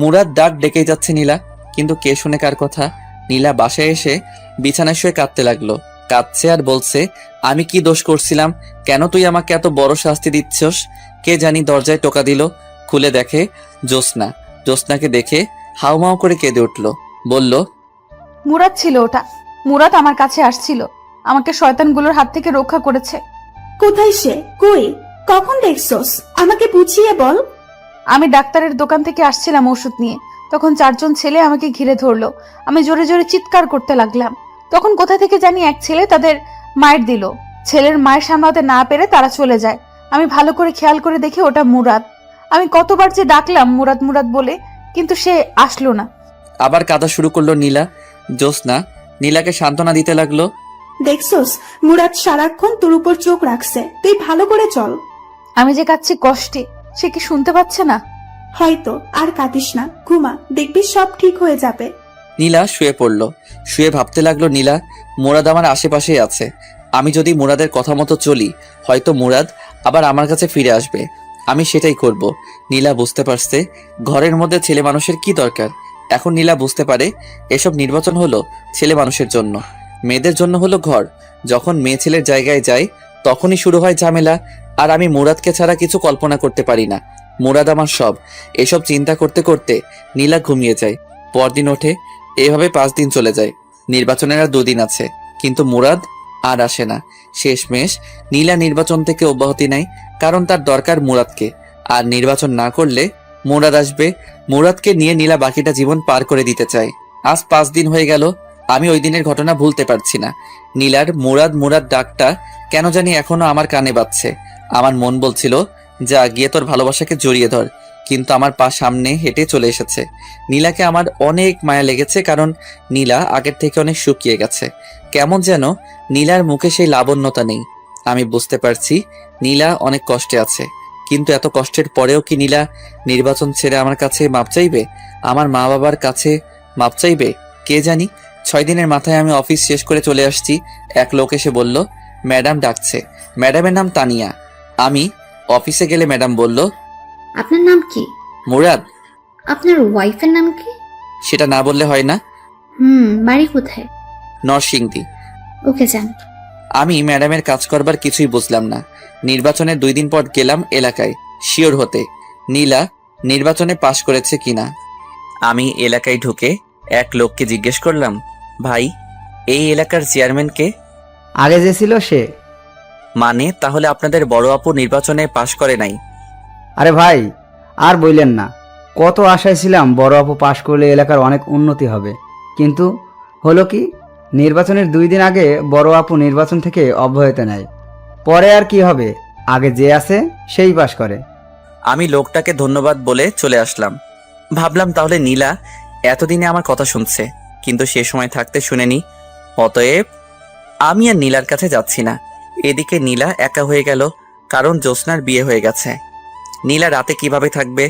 মুরাদ ডাক ডেকেই যাচ্ছে নীলা, কিন্তু কে শুনে কার কথা। নীলা বাসায় এসে বিছানায় শুয়ে কাঁদতে লাগলো। কাঁদছে আর বলছে, আমি কি দোষ করছিলাম? কেন তুই আমাকে এত বড় শাস্তি দিচ্ছস? কে জানি দরজায় টোকা দিল। খুলে দেখে জ্যোৎস্না। জ্যোৎস্নাকে দেখে হাউমাউ করে কেঁদে উঠল। বলল, মুরাদ ছিল ওটা। মুরাদ আমার কাছে আসছিল, আমাকে শয়তানগুলোর হাত থেকে রক্ষা করেছে। কোথায় সে? কই? কখন দেখছস? আমাকে বুঝিয়ে বল। আমি ডাক্তারের দোকান থেকে আসছিলাম ওষুধ নিয়ে, তখন 4 জন ছেলে আমাকে ঘিরে ধরলো। আমি জোরে জোরে চিৎকার করতে লাগলাম। তখন কোথা থেকে জানি এক ছেলে তাদের মায়ের দিল। ছেলের মায়ের সামলাতে না পেরে তারা চলে যায়। আমি ভালো করে খেয়াল করে দেখি ওটা মুরাদ। আমি কতবার যে ডাকলাম মুরাদ, মুরাদ বলে, কিন্তু সে আসলো না। আবার কাঁদা শুরু করলো নীলা। জ্যোৎস্না নীলাকে সান্ত্বনা দিতে লাগলো। দেখছস, মুরাদ সারাক্ষণ তোর উপর চোখ রাখছে। তুই ভালো করে চল। আমি যে কাঁদছি কষ্টে, সে কি শুনতে পাচ্ছে না? হয়তো। আর কাঁদিস না, ঘুমা, দেখবি সব ঠিক হয়ে যাবে। নীলা শুয়ে পড়ল। শুয়ে ভাবতে লাগলো, নীলা, মুরাদ আমার আশেপাশেই আছে। আমি যদি মুরাদের কথা মতো চলি, হয়তো মুরাদ আবার আমার কাছে ফিরে আসবে। আমি সেটাই করব। নীলা বুঝতে পারছে ঘরের মধ্যে ছেলে মানুষের কি দরকার। এখন নীলা বুঝতে পারে এসব নির্বাচন হলো ছেলে মানুষের জন্য। মেয়েদের জন্য হলো ঘর। যখন মেয়ে ছেলের জায়গায় যায় তখনই শুরু হয় ঝামেলা। আর আমি মুরাদকে ছাড়া কিছু কল্পনা করতে পারি না। মুরাদ আমার সব। এসব চিন্তা করতে করতে নীলা ঘুমিয়ে যায়। পরদিন ওঠে। এভাবে 5 দিন চলে যায়। নির্বাচনের আর 2 দিন আছে, কিন্তু মুরাদ আর আসে না। শেষমেশ নীলা নির্বাচন থেকে অব্যাহতি নেয়, কারণ তার দরকার মুরাদকে। আর নির্বাচন না করলে মুরাদ আসবে। মুরাদকে নিয়ে নীলা বাকিটা জীবন পার করে দিতে চায়। আজ 5 দিন হয়ে গেল, আমি ওই দিনের ঘটনা ভুলতে পারছি না। নীলার মুরাদ মুরাদ ডাকটা কেন জানি এখনো আমার কানে বাজছে। আমার মন বলছিল, যা গিয়ে তোর ভালোবাসাকে জড়িয়ে ধর, কিন্তু আমার পা সামনে হেঁটে চলে এসেছে। নীলাকে আমার অনেক মায়া লেগেছে, কারণ নীলা আগের থেকে অনেক শুকিয়ে গেছে। কেমন যেন নীলার মুখে সেই লাবণ্যতা নেই। আমি বুঝতে পারছি নীলা অনেক কষ্টে আছে, কিন্তু এত কষ্টের পরেও কি নীলা নির্বাচন ছেড়ে আমার কাছে মাপ চাইবে? আমার মা বাবার কাছে মাপ চাইবে? কে জানি। 6 দিনের মাথায় আমি অফিস শেষ করে চলে আসছি। এক লোক এসে বলল, ম্যাডাম ডাকছে। ম্যাডামের নাম তানিয়া। আমি অফিসে গেলে ম্যাডাম বলল, আপনার নাম কি? মুরাদ। আপনার ওয়াইফের নাম কি? সেটা না বললে হয় না? বাড়ি কোথায়? নরসিংদী। ওকে যান। আমি ম্যাডামের কাজ করবার কিছুই বুঝলাম না। নির্বাচনের 2 দিন পর গেলাম এলাকায় শিওর হতে নীলা নির্বাচনে পাশ করেছে কিনা। আমি এলাকায় ঢুকে এক লোককে জিজ্ঞেস করলাম, ভাই এই এলাকার চেয়ারম্যান কে? আগে যে ছিল সে। মানে তাহলে আপনাদের বড় আপু নির্বাচনে পাশ করে নাই? আরে ভাই, আর বললেন না, কত আশায় ছিলাম বড় আপু পাশ করলে এলাকার অনেক উন্নতি হবে, কিন্তু হলো কি, নির্বাচনের 2 দিন আগে বড় আপু নির্বাচন থেকে অব্যাহতি নেয়। পরে আর কি হবে, আগে যে আছে সেই পাশ করে। আমি লোকটাকে ধন্যবাদ বলে চলে আসলাম। ভাবলাম তাহলে নীলা এতদিনে আমার কথা শুনছে, কিন্তু সে সময় থাকতে শুনেনি। অতএব আমি আর নীলার কাছে যাচ্ছি না। এদিকে নীলা একা হয়ে গেল, কারণ জ্যোৎস্নার বিয়ে হয়ে গেছে। নীলা রাতে কিভাবে থাকবে?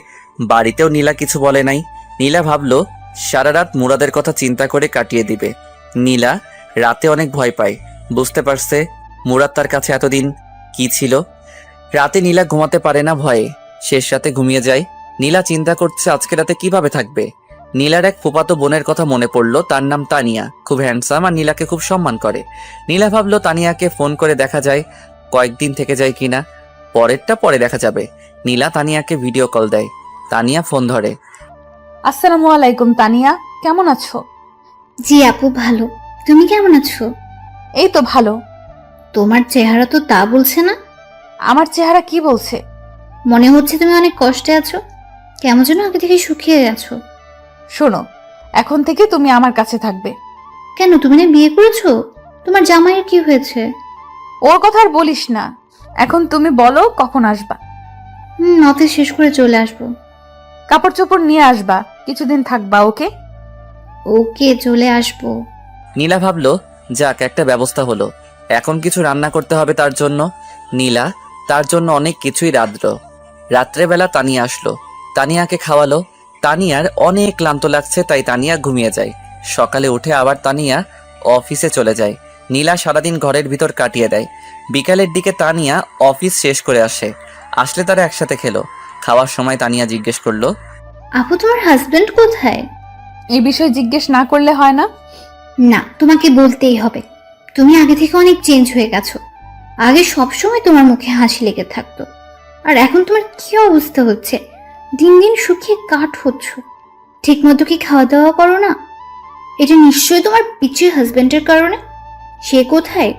বাড়িতেও নীলা কিছু বলে নাই। নীলা ভাবলো সারা রাত মুরাদের কথা চিন্তা করে কাটিয়ে দিবে। নীলা রাতে অনেক ভয় পায়, বুঝতে পারছে মুরাদ তার কাছে এতদিন কি ছিল। রাতে নীলা ঘুমাতে পারে না ভয়ে, শেষ রাতে ঘুমিয়ে যায়। নীলা চিন্তা করছে আজকে রাতে কিভাবে থাকবে। নীলার এক ফুফাতো বোনের কথা মনে পড়লো, তার নাম তানিয়া, খুব হ্যান্ডসাম আর নীলাকে খুব সম্মান করে। নীলা ভাবলো তানিয়াকে ফোন করে দেখা যায় কয়েকদিন থেকে যায় কিনা। পরেরটা পরে দেখা যাবে। নীলা তানিয়াকে ভিডিও কল দেয়। তানিয়া ফোন ধরে। আসসালামু আলাইকুম তানিয়া, কেমন আছো? জি আপু, ভালো। তুমি কেমন আছো? এই তো ভালো। তোমার চেহারা তো তা বলছে না। আমার চেহারা কি বলছে? মনে হচ্ছে তুমি অনেক কষ্টে আছো, কেমন যেন আগে থেকে শুকিয়ে গেছো। শোনো, এখন থেকে তুমি আমার কাছে থাকবে। কেন, তুমি না বিয়ে করেছো? তোমার জামাইয়ের কি হয়েছে? ওর কথা আর বলিস না। এখন তুমি বলো কখন আসবা? অফিস শেষ করে চলে আসবো। কাপড় চোপড় নিয়ে আসবা, কিছুদিন থাকবা। ওকে? ওকে, চলে আসবো। নীলা ভাবলো যাক একটা ব্যবস্থা হলো। এখন কিছু রান্না করতে হবে তার জন্য। নীলা তার জন্য অনেক কিছুই রাঁধলো। রাত্রেবেলা তানিয়া আসলো, তানিয়াকে খাওয়ালো। তানিয়ার অনেক ক্লান্ত লাগছে, তাই তানিয়া ঘুমিয়ে যায়। সকালে উঠে আবার তানিয়া অফিসে চলে যায়। নীলা সারাদিন ঘরের ভিতর কাটিয়ে দেয়। বিকালের দিকে তানিয়া অফিস শেষ করে আসলে তারা একসাথে খেলো। খাওয়ার সময় তানিয়া জিজ্ঞেস করলো, আপু, তোমার হাজবেন্ড কোথায়? এই বিষয়ে জিজ্ঞেস না করলে হয় না? না, তোমাকে বলতেই হবে। তুমি আগে থেকে অনেক চেঞ্জ হয়ে গেছো। আগে সবসময় তোমার মুখে হাসি লেগে থাকতো, আর এখন তোমার কি অবস্থা হচ্ছে? দিন দিন শুকিয়ে কাঠ হচ্ছ। ঠিক মতো কি খাওয়া দাওয়া করো না? এটা নিশ্চয়ই তোমার পিচ্ছির হাজবেন্ডের কারণে। সে কোথায়?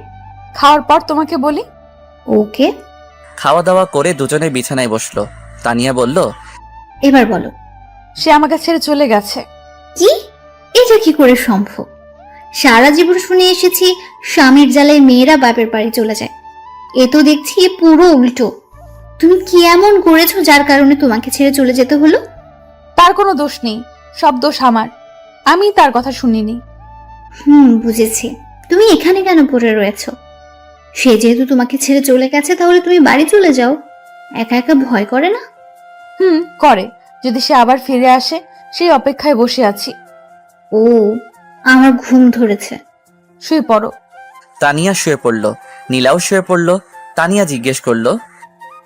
খাওয়ার পর তোমাকে বলি। ওকে। খাওয়া দাওয়া করে দুজনে বিছানায় বসলো। তানিয়া বলল, এবার বলো। সে আমাকে ছেড়ে চলে গেছে। কি? এটা কি করে সম্ভব? সারা জীবন শুনে এসেছি স্বামীর জ্বালায় মেয়েরা বাপের বাড়ি চলে যায়। এ তো দেখছি পুরো উল্টো। তুমি কি এমন করেছো যার কারণে তোমাকে ছেড়ে চলে যেতে হলো? তার কোনো দোষ নেই, সব দোষ আমার। আমি তার কথা শুনিনি। বুঝেছি। তুমি এখানে কেন পড়ে রয়েছো? সে যেহেতু তোমাকে ছেড়ে চলে গেছে, তাহলে তুমি বাড়ি চলে যাও। একা একা ভয় করে না? করে। যদি সে আবার ফিরে আসে সেই অপেক্ষায় বসে আছি। ও, আমার ঘুম ধরেছে। শুয়ে পড়ো। তানিয়া শুয়ে পড়লো। নীলাও শুয়ে পড়লো। তানিয়া জিজ্ঞেস করলো,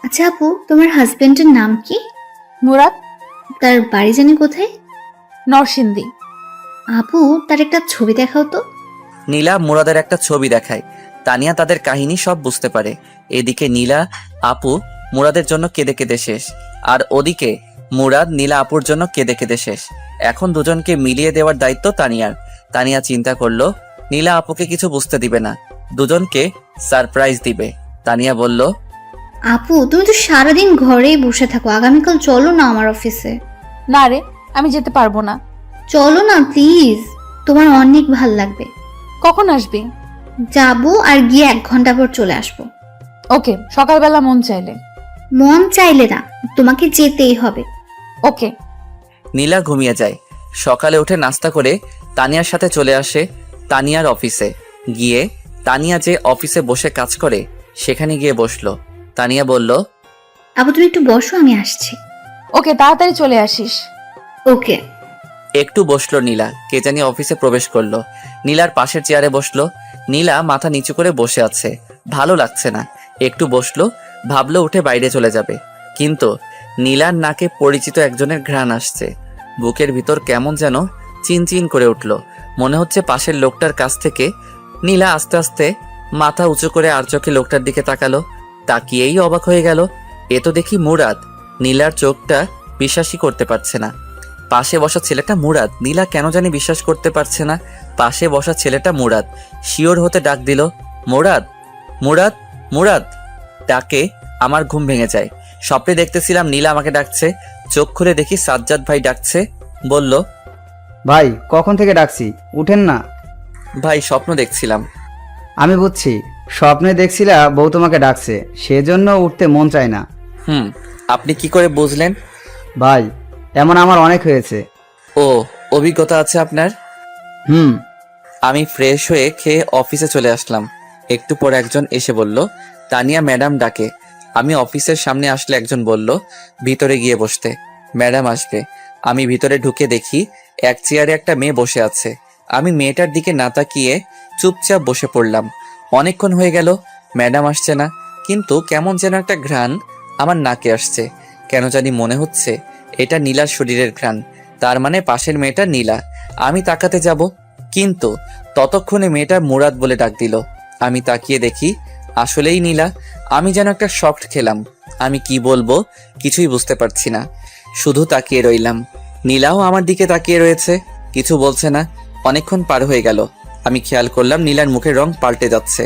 আচ্ছা আপু, তোমার হাজবেন্ডের নাম কি? মুরাদ। তার বাড়ি জানি কোথায়? নরসিংদী। আপু, তার একটা ছবি দেখাও তো। নীলা মুরাদের একটা ছবি দেখায়। তানিয়া তাদের কাহিনী সব বুঝতে পারে। এদিকে নীলা আপু মুরাদের জন্য কেঁদে কেঁদে শেষ, আর ওদিকে মুরাদ নীলা আপুর জন্য কেঁদে কেঁদে শেষ। এখন দুজনকে মিলিয়ে দেওয়ার দায়িত্ব তানিয়ার। তানিয়া চিন্তা করলো নীলা আপুকে কিছু বুঝতে দিবে না, দুজনকে সারপ্রাইজ দিবে। তানিয়া বলল, আপু তুমি তো সারাদিন ঘরেই বসে থাকো, আগামীকাল চলো না আমার অফিসে। না রে, আমি যেতে পারবো না। চলো না প্লিজ, তোমার অনেক ভাল লাগবে। কখন আসবি? যাবো আর গিয়ে 1 ঘন্টা পর চলে আসবো। ওকে, সকালবেলা মন চাইলে। মন চাইলে না, তোমাকে যেতেই হবে। ওকে। নীলা ঘুমিয়ে যায়। সকালে উঠে নাস্তা করে তানিয়ার সাথে চলে আসে তানিয়ার অফিসে। গিয়ে তানিয়া যে অফিসে বসে কাজ করে সেখানে গিয়ে বসলো। তানিয়া বলল, আপু তুমি একটু বসো, আমি আসছি। ওকে, তাড়াতাড়ি চলে আসিস। ওকে। একটু বসলো নীলা। কে জানি অফিসে প্রবেশ করলো। নীলার পাশের চেয়ারে বসলো। নীলা মাথা নিচু করে বসে আছে, ভালো লাগছে না। একটু বসলো, ভাবলো উঠে বাইরে চলে যাবে, কিন্তু নীলার নাকে পরিচিত একজনের ঘ্রাণ আসছে। বুকের ভিতর কেমন যেন চিনচিন করে উঠল। মনে হচ্ছে পাশের লোকটার কাছ থেকে। নীলা আস্তে আস্তে মাথা উঁচু করে আর চোখে লোকটার দিকে তাকালো। তাকিয়েই অবাক হয়ে গেল, এ তো দেখি মুরাদ। নীলার চোখটা বিশ্বাসই করতে পারছে না। পাশে বসা ছেলেটা মুরাদ। নীলা কেন জানি বিশ্বাস করতে পারছে না পাশে বসা ছেলেটা মুরাদ। শিওর হতে ডাক দিল, মুরাদ, মুরাদ, মুরাদ। ডাকে আমার ঘুম ভেঙে যায়। স্বপ্নে দেখতেছিলাম নীলা আমাকে ডাকছে। চোখ খুলে দেখি সাজ্জাদ ভাই ডাকছে। বলল, ভাই কখন থেকে ডাকছি, উঠেন না। ভাই স্বপ্ন দেখছিলাম। আমি বুঝছি, স্বপ্নে দেখছিলা বউ তোমাকে ডাকছে, সেজন্য উঠতে মন চায় না। আপনি কি করে বুঝলেন? ভাই এমন আমার অনেক হয়েছে। ও, অভিজ্ঞতা আছে আপনার? হুম। আমি ফ্রেশ হয়ে খেয়ে অফিসে চলে আসলাম। একটু পর একজন এসে বলল, তানিয়া ম্যাডাম ডাকে। আমি অফিসের সামনে আসলে একজন বলল, ভিতরে গিয়ে বসতে, ম্যাডাম আসবে। আমি ভিতরে ঢুকে দেখি এক চেয়ারে একটা মেয়ে বসে আছে। আমি মেয়েটার দিকে না তাকিয়ে চুপচাপ বসে পড়লাম। অনেকক্ষণ হয়ে গেল, ম্যাডাম আসছে না, কিন্তু কেমন যেন একটা ঘ্রাণ আমার নাকে আসছে। কেন জানি মনে হচ্ছে এটা নীলার শরীরের ঘ্রাণ। তার মানে পাশের মেয়েটা নীলা। আমি তাকাতে যাব, কিন্তু ততক্ষণে মেয়েটা মুরাদ বলে ডাক দিল। আমি তাকিয়ে দেখি আসলেই নীলা। আমি যেন একটা শক খেলাম। আমি কি বলবো কিছুই বুঝতে পারছি না, শুধু তাকিয়ে রইলাম। নীলাও আমার দিকে তাকিয়ে রয়েছে, কিছু বলছে না। অনেকক্ষণ পার হয়ে গেল। আমি খেয়াল করলাম নীলার মুখের রং পাল্টে যাচ্ছে।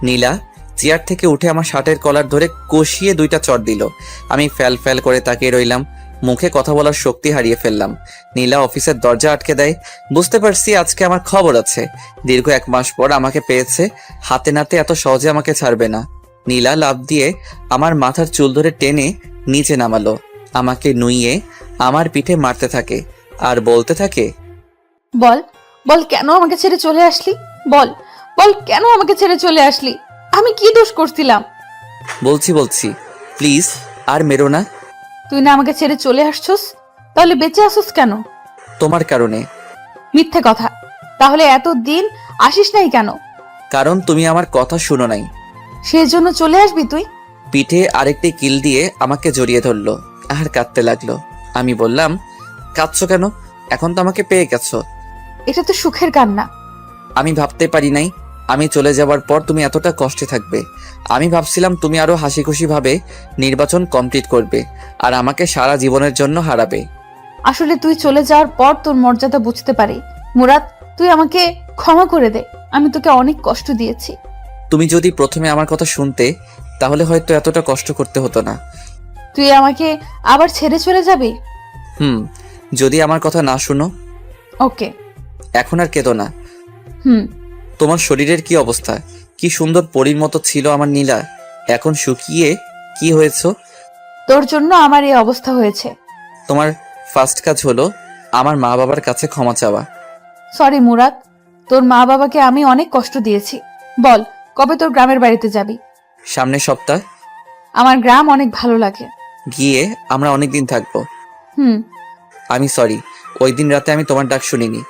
নীলা চেয়ার থেকে উঠে আমার শার্টের কলার ধরে কষিয়ে 2টা চড় দিল। আমি ফ্যাল ফ্যাল করে তাকিয়ে রইলাম, মুখে কথা বলার শক্তি হারিয়ে ফেললাম। নীলা অফিসের দরজা আটকে দেয়। বুঝতে পারছি আজকে আমার খবর আছে। দীর্ঘ 1 মাস পর আমাকে পেয়েছে, হাতে নাতে এত সহজে আমাকে ছাড়বে না। নীলা লাফ দিয়ে আমার মাথার চুল ধরে টেনে নিচে নামালো। আমাকে নুইয়ে আমার পিঠে মারতে থাকে আর বলতে থাকে, বল, বল কেন আমাকে ছেড়ে চলে আসলি? বল, বল কেন আমাকে ছেড়ে চলে আসলি? আমি কি দোষ করছিলাম? বলছি প্লিজ আর মেরো না। তুই না আমাকে ছেড়ে চলে আসছস, তাহলে বেঁচে আসছস কেন? তোমার কারণে। মিথ্যে কথা। তাহলে এতদিন আসিস নাই কেন? কারণ তুমি আমার কথা শুনো নাই। সেজন্য চলে আসবি তুই? পিঠে আরেকটি কিল দিয়ে আমাকে জড়িয়ে ধরলো আর কাঁদতে লাগলো। আমি বললাম, কাঁদছো কেন? এখন তো আমাকে পেয়ে গেছো। এটা তো সুখের কান্না। আমি ভাবতে পারি নাই আমি চলে যাওয়ার পর তুমি এতটা কষ্টে থাকবে। আমি ভাবছিলাম তুমি আরো হাসি খুশি ভাবে নির্বাচন কমপ্লিট করবে আর আমাকে সারা জীবনের জন্য হারাবে। আসলে তুই চলে যাওয়ার পর তোর মর্যাদা বুঝতে পারি। মুরাদ, তুই আমাকে ক্ষমা করে দে। আমি তোকে অনেক কষ্ট দিয়েছি। তুমি যদি প্রথমে আমার কথা শুনতে তাহলে হয়তো এতটা কষ্ট করতে হতো না। তুই আমাকে আবার ছেড়ে চলে যাবি? যদি আমার কথা না শুনো। ওকে। এখন আর কেঁদো না। তোমার শরীরের কি অবস্থা? কি সুন্দর পরীর মতো ছিল আমার নীলা, এখন শুকিয়ে কি হয়েছো? তোর জন্য আমার এই অবস্থা হয়েছে। তোমার ফার্স্ট কাজ হলো আমার মা বাবার কাছে ক্ষমা চাওয়া। সরি মুরাদ, তোর মা বাবাকে আমি অনেক কষ্ট দিয়েছি। বল, কবে তোর গ্রামের বাড়িতে যাবি? সামনের সপ্তাহ। আমার গ্রাম অনেক ভালো লাগে। গিয়ে আমরা অনেকদিন থাকবো। আমি সরি, ওই দিন রাতে আমি তোমার ডাক শুনিনি।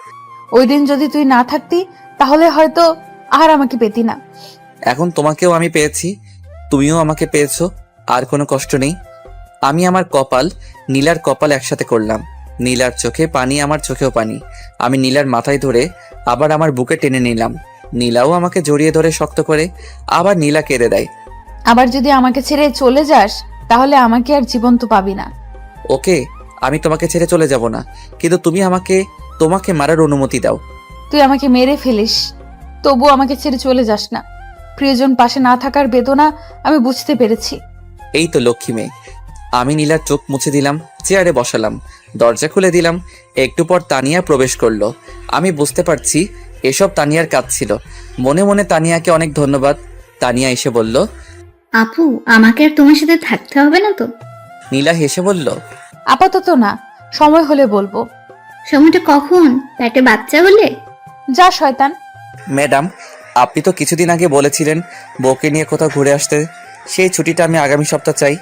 ওই দিন যদি তুই না থাকতি তাহলে হয়তো আর আমাকে পেতি না। এখন তোমাকেও আমি পেয়েছি, তুমিও আমাকে পেয়েছো, আর কোনো কষ্ট নেই। আমি আমার কপাল নীলার কপাল একসাথে করলাম। নীলার চোখে পানি, আমার চোখেও পানি। আমি নীলার মাথায় ধরে আবার আমার বুকে টেনে নিলাম। নীলাও আমাকে জড়িয়ে ধরে শক্ত করে, আবার নীলা কেঁদে দেয়। আবার যদি আমাকে ছেড়ে চলে যাস তাহলে আমাকে আর জীবন্ত পাবি না। ওকে, আমি তোমাকে ছেড়ে চলে যাব না, কিন্তু তুমি তোমাকে মারার অনুমতি দাও। তুই আমাকে মেরে ফেলিস, তবু আমাকে ছেড়ে চলে যাস না। প্রিয়জন পাশে না থাকার বেদনা আমি বুঝতে পেরেছি। এই তো লক্ষ্মী মেয়ে। আমি নীলার চোখ মুছে দিলাম, চেয়ারে বসালাম, দরজা খুলে দিলাম। একটু পর তানিয়া প্রবেশ করলো। আমি বুঝতে পারছি এসব তানিয়ার কাজ ছিল। মনে মনে তানিয়াকে অনেক ধন্যবাদ। তানিয়া এসে বলল, আপু আমাকে আর তোমার সাথে থাকতে হবে না তো? নীলা হেসে বলল, আপাতত না, সময় হলে বলবো। সময়টা কখন? পেটে বাচ্চা হলে? যা শয়তান। ম্যাডাম, আপনি তো কিছুদিন আগে বলেছিলেন বউকে নিয়ে কোথাও ঘুরে আসতে। সেই ছুটিটা আমি আগামী সপ্তাহ চাই।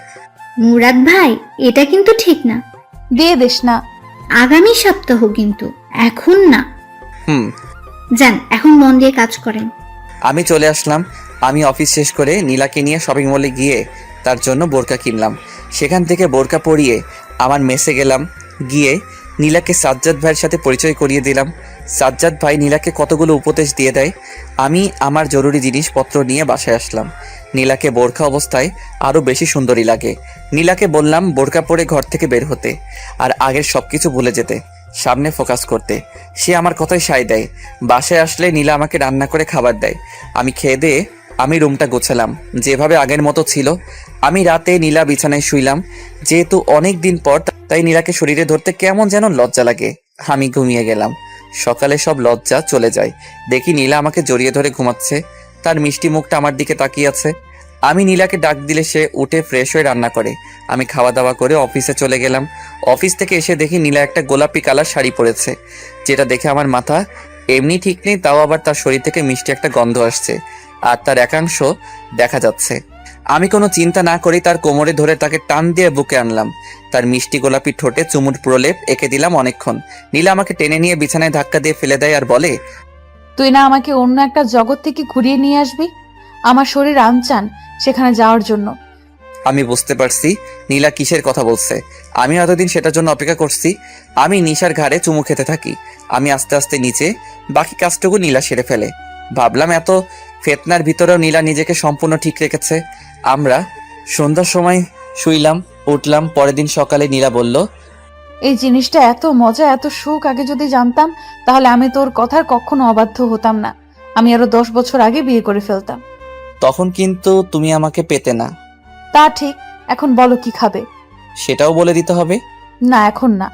মুরাদ ভাই, এটা কিন্তু ঠিক না। দিয়ে দিস না। আগামী সপ্তাহ কিন্তু, এখন না। হুম। যান, এখন মন দিয়ে কাজ করেন। আমি চলে আসলাম। আমি অফিস শেষ করে নীলাকে নিয়ে শপিং মলে গিয়ে তার জন্য বোরকা কিনলাম। সেখান থেকে বোরকা পরিয়ে আমার মেসে গেলাম। গিয়ে নীলাকে সাজ্জাদ ভাইয়ের সাথে পরিচয় করিয়ে দিলাম। সাজ্জাদ ভাই নীলাকে কতগুলো উপদেশ দিয়ে দেয়। আমি আমার জরুরি জিনিসপত্র নিয়ে বাসায় আসলাম। নীলাকে বোরকা অবস্থায় আরও বেশি সুন্দরী লাগে। নীলাকে বললাম বোরকা পরে ঘর থেকে বের হতে, আর আগের সব কিছু ভুলে যেতে, সামনে ফোকাস করতে। সে আমার কথায় সায় দেয়। বাসায় আসলে নীলা আমাকে রান্না করে খাবার দেয়। আমি খেয়ে দিয়ে আমি রুমটা গোছালাম যেভাবে আগের মতো ছিল। আমি রাতে নীলা বিছানায় শুইলাম। যেহেতু অনেক দিন পর, তাই নীলাকে শরীরে ধরতে কেমন যেন লজ্জা লাগে। আমি ঘুমিয়ে গেলাম। সকালে সব লজ্জা চলে যায়। দেখি নীলা আমাকে জড়িয়ে ধরে ঘুমাচ্ছে। তার মিষ্টি মুখটা আমার দিকে তাকিয়ে আছে। আমি নীলাকে ডাক দিলে সে উঠে ফ্রেশ হয়ে রান্না করে। আমি খাওয়া দাওয়া করে অফিসে চলে গেলাম। অফিস থেকে এসে দেখি নীলা একটা গোলাপি কালার শাড়ি পরেছে, যেটা দেখে আমার মাথা এমনি ঠিক নেই, তাও আবার তার শরীর থেকে মিষ্টি একটা গন্ধ আসছে, আর তার একাংশ দেখা যাচ্ছে। আমি কোনো চিন্তা না করি তার কোমরে ধরে তাকে টান দিয়ে বুকে আনলাম। তার মিষ্টি গোলাপি ঠোঁটে চুমুর প্রলেপ এঁকে দিলাম অনেকক্ষণ। নীলা আমাকে টেনে নিয়ে বিছানায় ধাক্কা দিয়ে ফেলে দেয় আর বলে, তুই না আমাকে অন্য একটা জগৎ থেকে ঘুরিয়ে নিয়ে আসবি? আমার শরীর আনচান সেখানে যাওয়ার জন্য। আমি বুঝতে পারছি নীলা কিসের কথা বলছে। আমি এতদিন সেটার জন্য অপেক্ষা করছি। আমি নিশার ঘাড়ে চুমু খেতে থাকি। আমি আস্তে আস্তে নিচে, বাকি কাজটুকু নীলা সেরে ফেলে। ভাবলাম এত ফেতনার ভিতরেও নীলা নিজেকে সম্পূর্ণ ঠিক রেখেছে। আমরা সন্ধ্যার সময় শুইলাম, উঠলাম। পরের দিন সকালে নীলা বলল, এই জিনিসটা এত মজা, এত সুখ আগে যদি জানতাম তাহলে আমি তোর কথার কখনো অবাধ্য হতাম না। আমি আরো 10 বছর আগে বিয়ে করে ফেলতাম। তখন কিন্তু তুমি আমাকে পেতে না। তা ঠিক। এখন বলো কি খাবে? সেটাও বলে দিতে হবে। না, এখন না।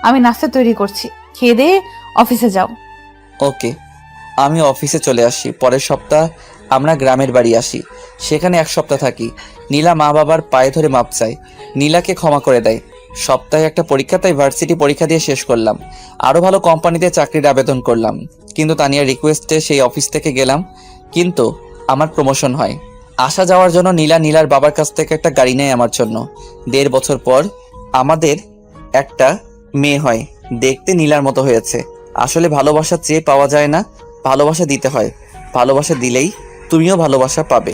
আমি নাস্তা তৈরি করছি, খেয়ে দিয়ে অফিসে যাও। ওকে। আমি অফিসে চলে আসি। পরের সপ্তাহ আমরা গ্রামের বাড়ি আসি। সেখানে 1 সপ্তাহ থাকি। নীলা মা বাবার পায়ে ধরে মাপ চায়। নীলাকে ক্ষমা করে দেয়। সপ্তাহে একটা পরীক্ষা, তাই ভার্সিটি পরীক্ষা দিয়ে শেষ করলাম। আরও ভালো কোম্পানিতে চাকরির আবেদন করলাম, কিন্তু তানিয়ার রিকোয়েস্টে সেই অফিস থেকে গেলাম। কিন্তু আমার প্রমোশন হয়। আসা যাওয়ার জন্য নীলার বাবার কাছ থেকে একটা গাড়ি নেয় আমার জন্য। 1.5 বছর পর আমাদের একটা মেয়ে হয়। দেখতে নীলার মতো হয়েছে। আসলে ভালোবাসা চেয়ে পাওয়া যায় না, ভালোবাসা দিতে হয়। ভালোবাসা দিলেই তুমিও ভালোবাসা পাবে।